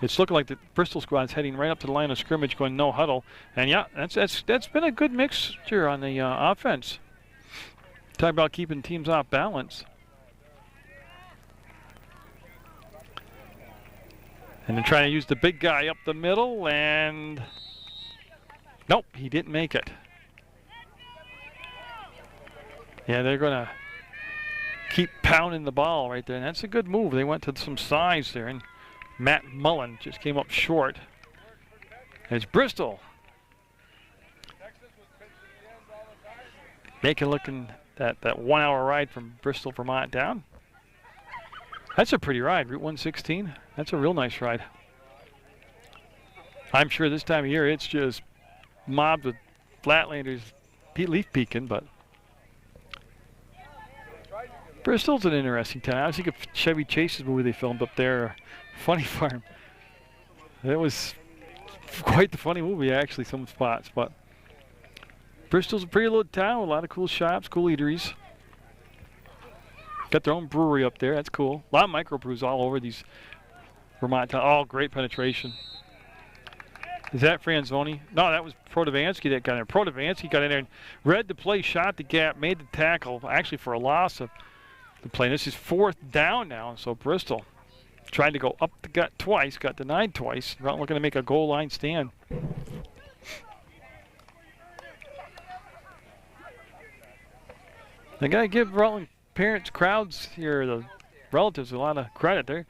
It's looking like the Bristol squad's heading right up to the line of scrimmage, going no huddle. And yeah, that's been a good mixture on the offense. Talk about keeping teams off balance. And they're trying to use the big guy up the middle, and nope, he didn't make it. Yeah, they're going to keep pounding the ball right there, and that's a good move. They went to some size there, and Matt Mullen just came up short. As Bristol making looking that 1 hour ride from Bristol, Vermont down. That's a pretty ride, Route 116. That's a real nice ride. I'm sure this time of year it's just mobbed with Flatlanders leaf peeking, but Bristol's an interesting town. I was thinking of Chevy Chase's movie they filmed up there, Funny Farm. It was quite the funny movie, actually, some spots, but Bristol's a pretty little town with a lot of cool shops, cool eateries. Got their own brewery up there. That's cool. A lot of microbrews all over these Vermont towns. Oh, great penetration. Is that Franzoni? No, that was Protovansky that got in there. Protovansky got in there and read the play, shot the gap, made the tackle, actually for a loss of the play. This is 4th down now, so Bristol tried to go up the gut twice, got denied twice. Not looking to make a goal line stand. I got to give Rutland parents, crowds here, the relatives, a lot of credit. They're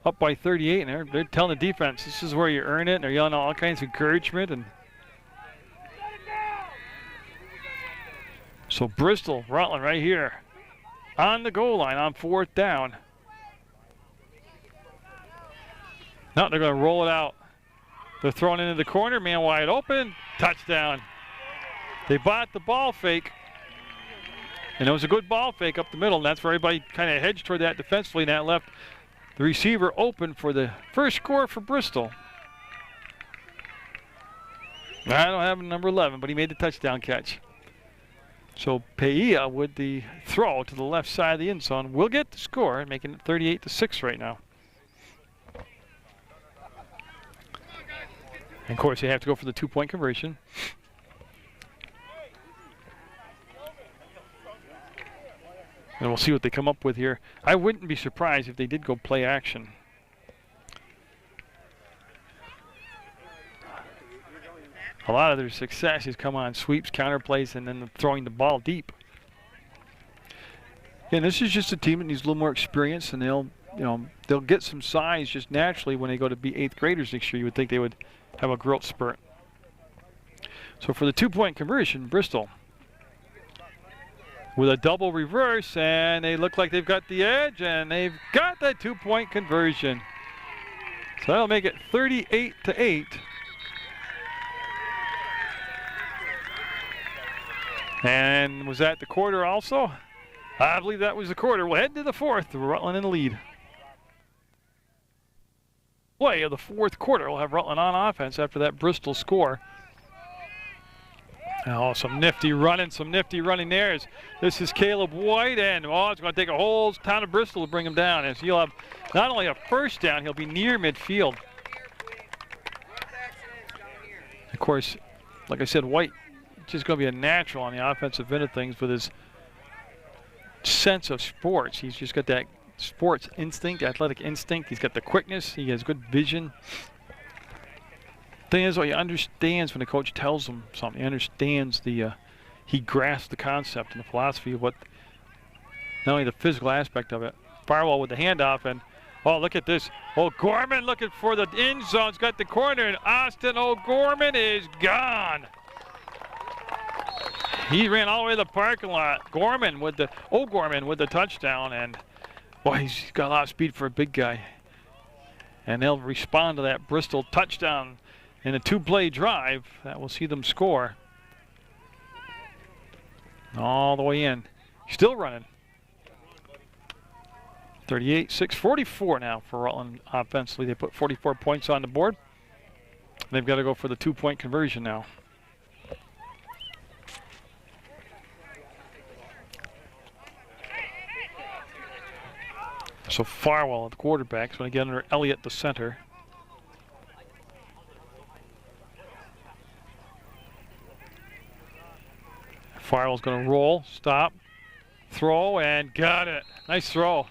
up by 38, and they're telling the defense, this is where you earn it, and they're yelling all kinds of encouragement. And so Bristol, Rutland right here on the goal line on 4th down. Now they're going to roll it out. They're throwing into the corner, man wide open, touchdown. They bought the ball fake. And it was a good ball fake up the middle, and that's where everybody kind of hedged toward that defensively, and that left the receiver open for the first score for Bristol. I don't have number 11, but he made the touchdown catch. So Peia with the throw to the left side of the end zone will get the score, making it 38-6 right now. And of course, they have to go for the 2-point conversion. And we'll see what they come up with here. I wouldn't be surprised if they did go play action. A lot of their success has come on sweeps, counter plays, and then throwing the ball deep. And this is just a team that needs a little more experience, and they'll get some size just naturally when they go to be 8th graders next year. You would think they would have a growth spurt. So for the 2-point conversion, Bristol with a double reverse, and they look like they've got the edge, and they've got that 2-point conversion. So that'll make it 38-8. And was that the quarter also? I believe that was the quarter. We'll head to the 4th. Rutland in the lead. Play of the 4th quarter. We'll have Rutland on offense after that Bristol score. Oh, some nifty running there. This is Caleb White, and it's going to take a whole town of Bristol to bring him down. As he'll have not only a first down, he'll be near midfield. Of course, like I said, White just going to be a natural on the offensive end of things with his sense of sports. He's just got that sports instinct, athletic instinct. He's got the quickness. He has good vision. Thing is, he understands when the coach tells him something. He understands he grasps the concept and the philosophy of what, not only the physical aspect of it. Firewall with the handoff, and look at this. Gorman looking for the end zone's got the corner, and Austin O'Gorman is gone. He ran all the way to the parking lot. O'Gorman with the touchdown, and he's got a lot of speed for a big guy. And they'll respond to that Bristol touchdown in a 2-play drive that will see them score. All the way in. Still running. 38-6, 44 now for Rutland offensively. They put 44 points on the board. They've got to go for the 2-point conversion now. So Farwell at the quarterback is going to get under Elliott, the center. Farwell's going to roll, stop, throw, and got it. Nice throw.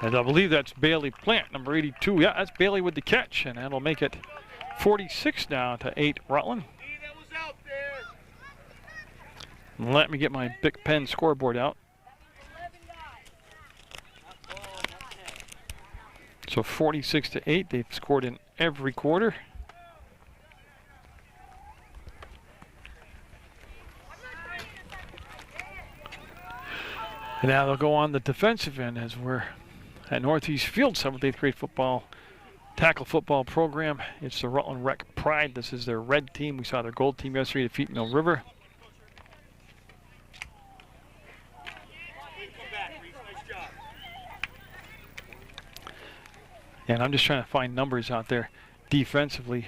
And I believe that's Bailey Plant, number 82. Yeah, that's Bailey with the catch, and that'll make it 46 now to 8 Rutland. Let me get my Bic Pen scoreboard out. So 46-8, they've scored in every quarter. And now they'll go on the defensive end as we're at Northeast Field, 7th, 8th grade football, tackle football program. It's the Rutland Rec Pride. This is their red team. We saw their gold team yesterday defeat Mill River. And I'm just trying to find numbers out there defensively.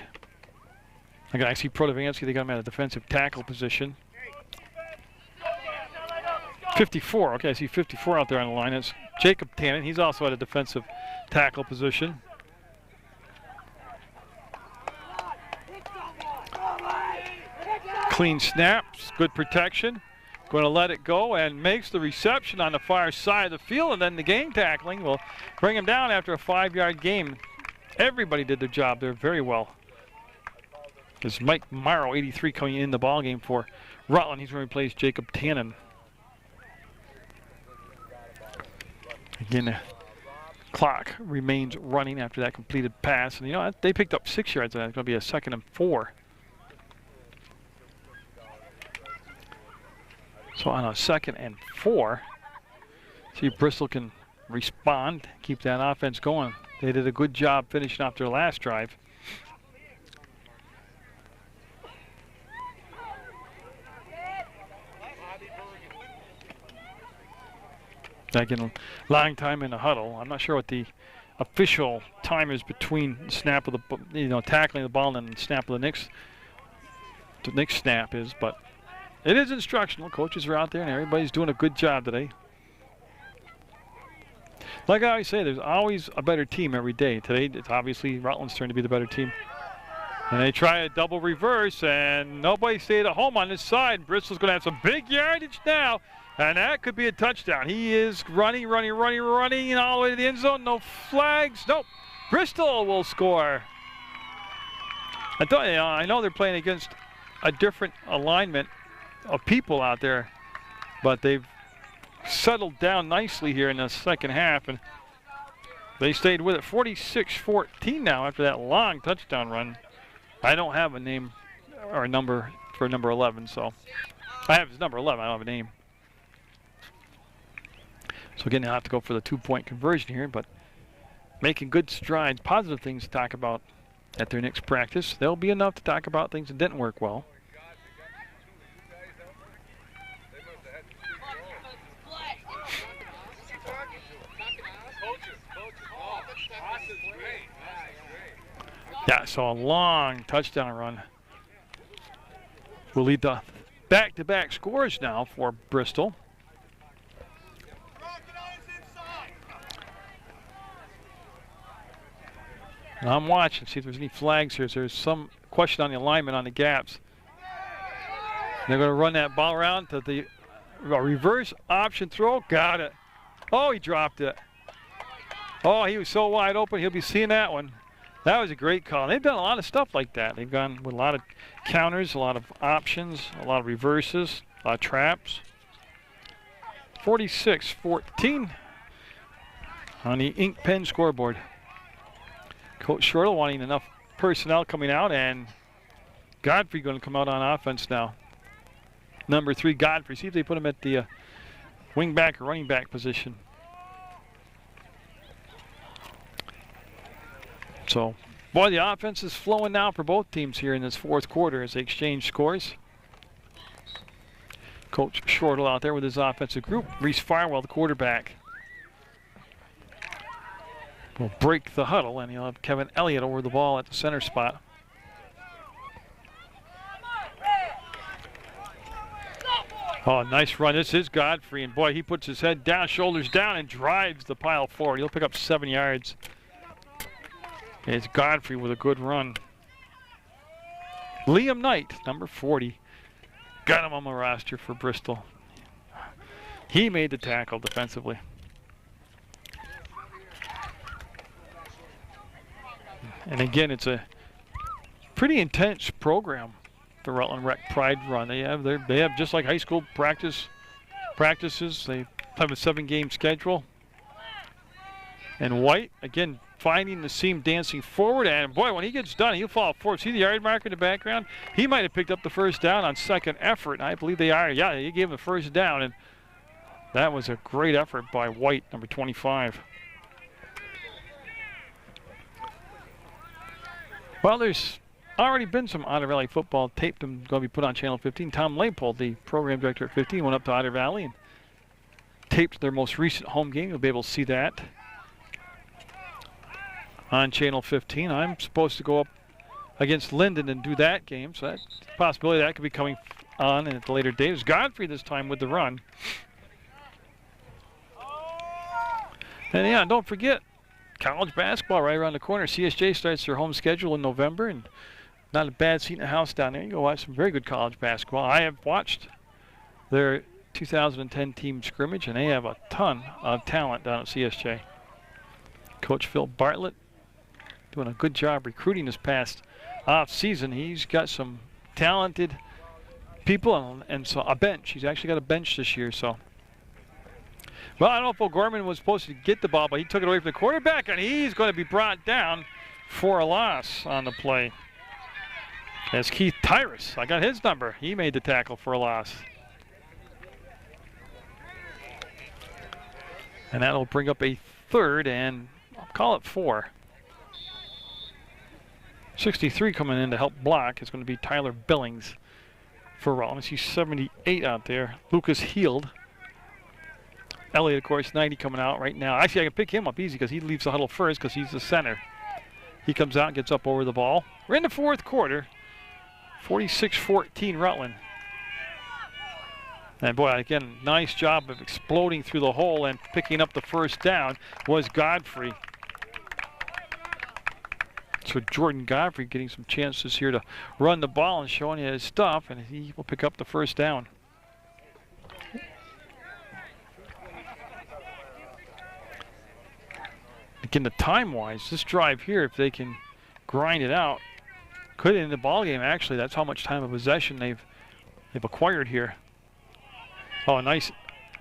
Again, I see Protovansky, they got him at a defensive tackle position. 54, okay, I see 54 out there on the line. It's Jacob Tannen, he's also at a defensive tackle position. Clean snaps, good protection. Going to let it go and makes the reception on the far side of the field, and then the game tackling will bring him down after a 5-yard gain. Everybody did their job there very well. There's Mike Morrow, 83, coming in the ball game for Rutland. He's going to replace Jacob Tannen. Again, the clock remains running after that completed pass. And you know, they picked up 6 yards, and it's going to be a 2nd and 4. So on a 2nd and 4, see if Bristol can respond, keep that offense going. They did a good job finishing off their last drive. Again, long time in the huddle. I'm not sure what the official time is between snap of the, tackling the ball and the snap of the next snap is, but it is instructional. Coaches are out there and everybody's doing a good job today. Like I always say, there's always a better team every day. Today, it's obviously Rutland's turn to be the better team. And they try a double reverse, and nobody stayed at home on this side. Bristol's going to have some big yardage now. And that could be a touchdown. He is running all the way to the end zone. No flags. Nope. Bristol will score. I know they're playing against a different alignment of people out there, but they've settled down nicely here in the second half, and they stayed with it. 46-14 now after that long touchdown run. I don't have a name or a number for number 11, so I have his number 11. I don't have a name. So again, they'll have to go for the 2-point conversion here, but making good strides, positive things to talk about at their next practice. There'll be enough to talk about things that didn't work well. Yeah, so a long touchdown run will lead to back-to-back scores now for Bristol. And I'm watching, see if there's any flags here. So there's some question on the alignment on the gaps. They're going to run that ball around to the reverse option throw. Got it. Oh, he dropped it. Oh, he was so wide open. He'll be seeing that one. That was a great call. They've done a lot of stuff like that. They've gone with a lot of counters, a lot of options, a lot of reverses, a lot of traps. 46-14 on the ink pen scoreboard. Coach Shortle wanting enough personnel coming out, and Godfrey going to come out on offense now. Number 3, Godfrey. See if they put him at the wing back or running back position. So, boy, the offense is flowing now for both teams here in this fourth quarter as they exchange scores. Coach Shortle out there with his offensive group. Reese Farwell, the quarterback, will break the huddle, and he'll have Kevin Elliott over the ball at the center spot. Oh, nice run. This is Godfrey, and boy, he puts his head down, shoulders down, and drives the pile forward. He'll pick up 7 yards. It's Godfrey with a good run. Liam Knight, number 40, got him on the roster for Bristol. He made the tackle defensively. And again, it's a pretty intense program, the Rutland Rec Pride run. They have just like high school practices. They have a 7-game schedule. And White, again, finding the seam, dancing forward, and boy, when he gets done, he'll fall forward. See the yard marker in the background? He might have picked up the first down on second effort, and I believe they are. Yeah, he gave him the first down, and That was a great effort by White, number 25. Well, there's already been some Otter Valley football taped and going to be put on Channel 15. Tom Leipold, the program director at 15, went up to Otter Valley and taped their most recent home game. You'll be able to see that on Channel 15. I'm supposed to go up against Linden and do that game, so that's a possibility that could be coming on at the later date. It's Godfrey this time with the run. And yeah, don't forget, college basketball right around the corner. CSJ starts their home schedule in November, and not a bad seat in the house down there. You can go watch some very good college basketball. I have watched their 2010 team scrimmage, and they have a ton of talent down at CSJ. Coach Phil Bartlett doing a good job recruiting this past off season. He's got some talented people and so a bench. He's actually got a bench this year. So, well, I don't know if O'Gorman was supposed to get the ball, but he took it away from the quarterback, and he's going to be brought down for a loss on the play. As Keith Tyrus, I got his number. He made the tackle for a loss. And that'll bring up a third, and I'll call it 4. 63 coming in to help block is going to be Tyler Billings for Rutland. He's 78 out there. Lucas Heald. Elliott, of course, 90 coming out right now. Actually, I can pick him up easy because he leaves the huddle first because he's the center. He comes out and gets up over the ball. We're in the fourth quarter. 46-14 Rutland. And boy, again, nice job of exploding through the hole and picking up the first down was Godfrey. So Jordan Godfrey getting some chances here to run the ball and showing you his stuff, and he will pick up the first down. Again, the time-wise, this drive here, if they can grind it out, could end the ball game. Actually, that's how much time of possession they've acquired here. Oh, a nice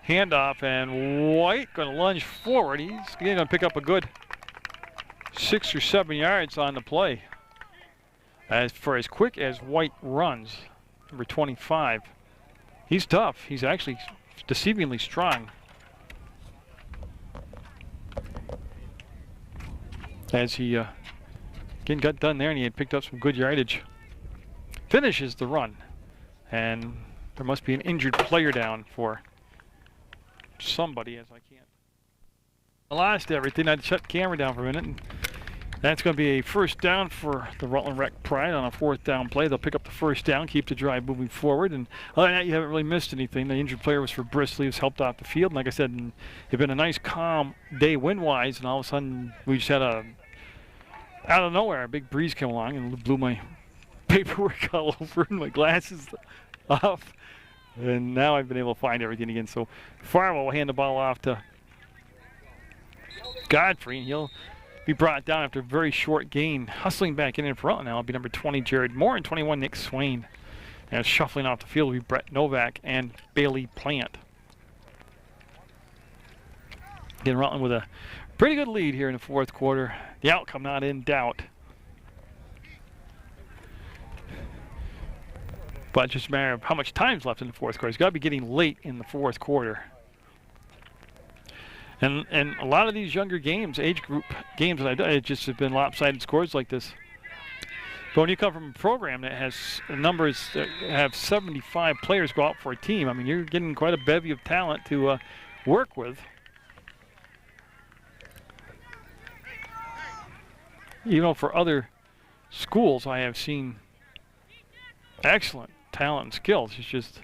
handoff, and White going to lunge forward. He's going to pick up a good 6 or 7 yards on the play. As for as quick as White runs, number 25, he's tough. He's actually deceivingly strong. As he again got done there, and he had picked up some good yardage. Finishes the run, and there must be an injured player down for somebody, as I can't. I lost everything. I had to shut the camera down for a minute, and that's going to be a first down for the Rutland Rec Pride on a 4th down play. They'll pick up the first down, keep the drive moving forward, and other than that, you haven't really missed anything. The injured player was for Bristol. He was helped off the field, and like I said, it's been a nice, calm day wind-wise, and all of a sudden we just had out of nowhere, a big breeze came along and blew my paperwork all over and my glasses off. And now I've been able to find everything again. So Farwell will hand the ball off to Godfrey, and he'll be brought down after a very short gain. Hustling back in for Rutland now will be number 20, Jared Moore, and 21, Nick Swain. And shuffling off the field will be Brett Novak and Bailey Plant. Again, Rutland with a pretty good lead here in the fourth quarter. The outcome not in doubt. But just a matter of how much time's left in the fourth quarter. It's got to be getting late in the fourth quarter. And a lot of these younger games, age group games that it just have been lopsided scores like this. But when you come from a program that has numbers that have 75 players go out for a team, I mean, you're getting quite a bevy of talent to work with. You know, for other schools, I have seen excellent talent and skills. It's just,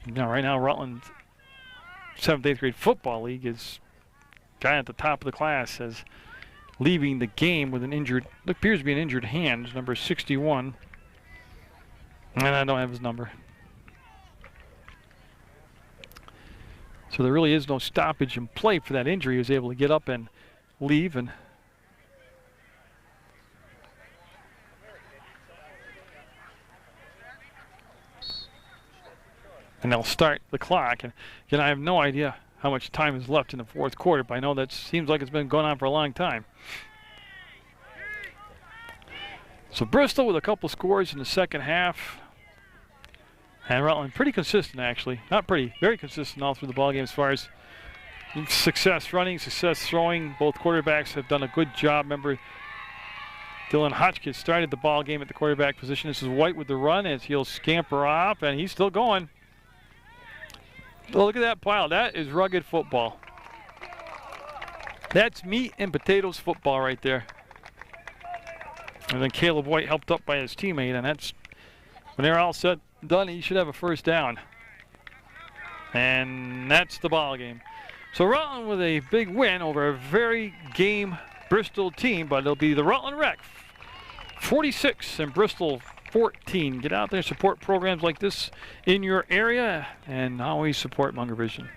you know, right now Rutland 7th, 8th grade football league is guy at the top of the class as leaving the game with an injured, appears to be an injured hand, number 61. And I don't have his number. So there really is no stoppage in play for that injury. He was able to get up and leave, and they'll start the clock. And again, I have no idea how much time is left in the fourth quarter, but I know that seems like it's been going on for a long time. So Bristol with a couple scores in the second half. And Rutland pretty consistent, actually. Not pretty, very consistent all through the ballgame as far as success running, success throwing. Both quarterbacks have done a good job. Remember, Dylan Hotchkiss started the ball game at the quarterback position. This is White with the run as he'll scamper off, and he's still going. Oh, look at that pile. That is rugged football. That's meat and potatoes football right there. And then Caleb White helped up by his teammate, and that's when they're all said and done, he should have a first down. And that's the ball game. So Rutland with a big win over a very game Bristol team, but it'll be the Rutland Rec 46 and Bristol 14. Get out there, support programs like this in your area, and always support Munger Vision.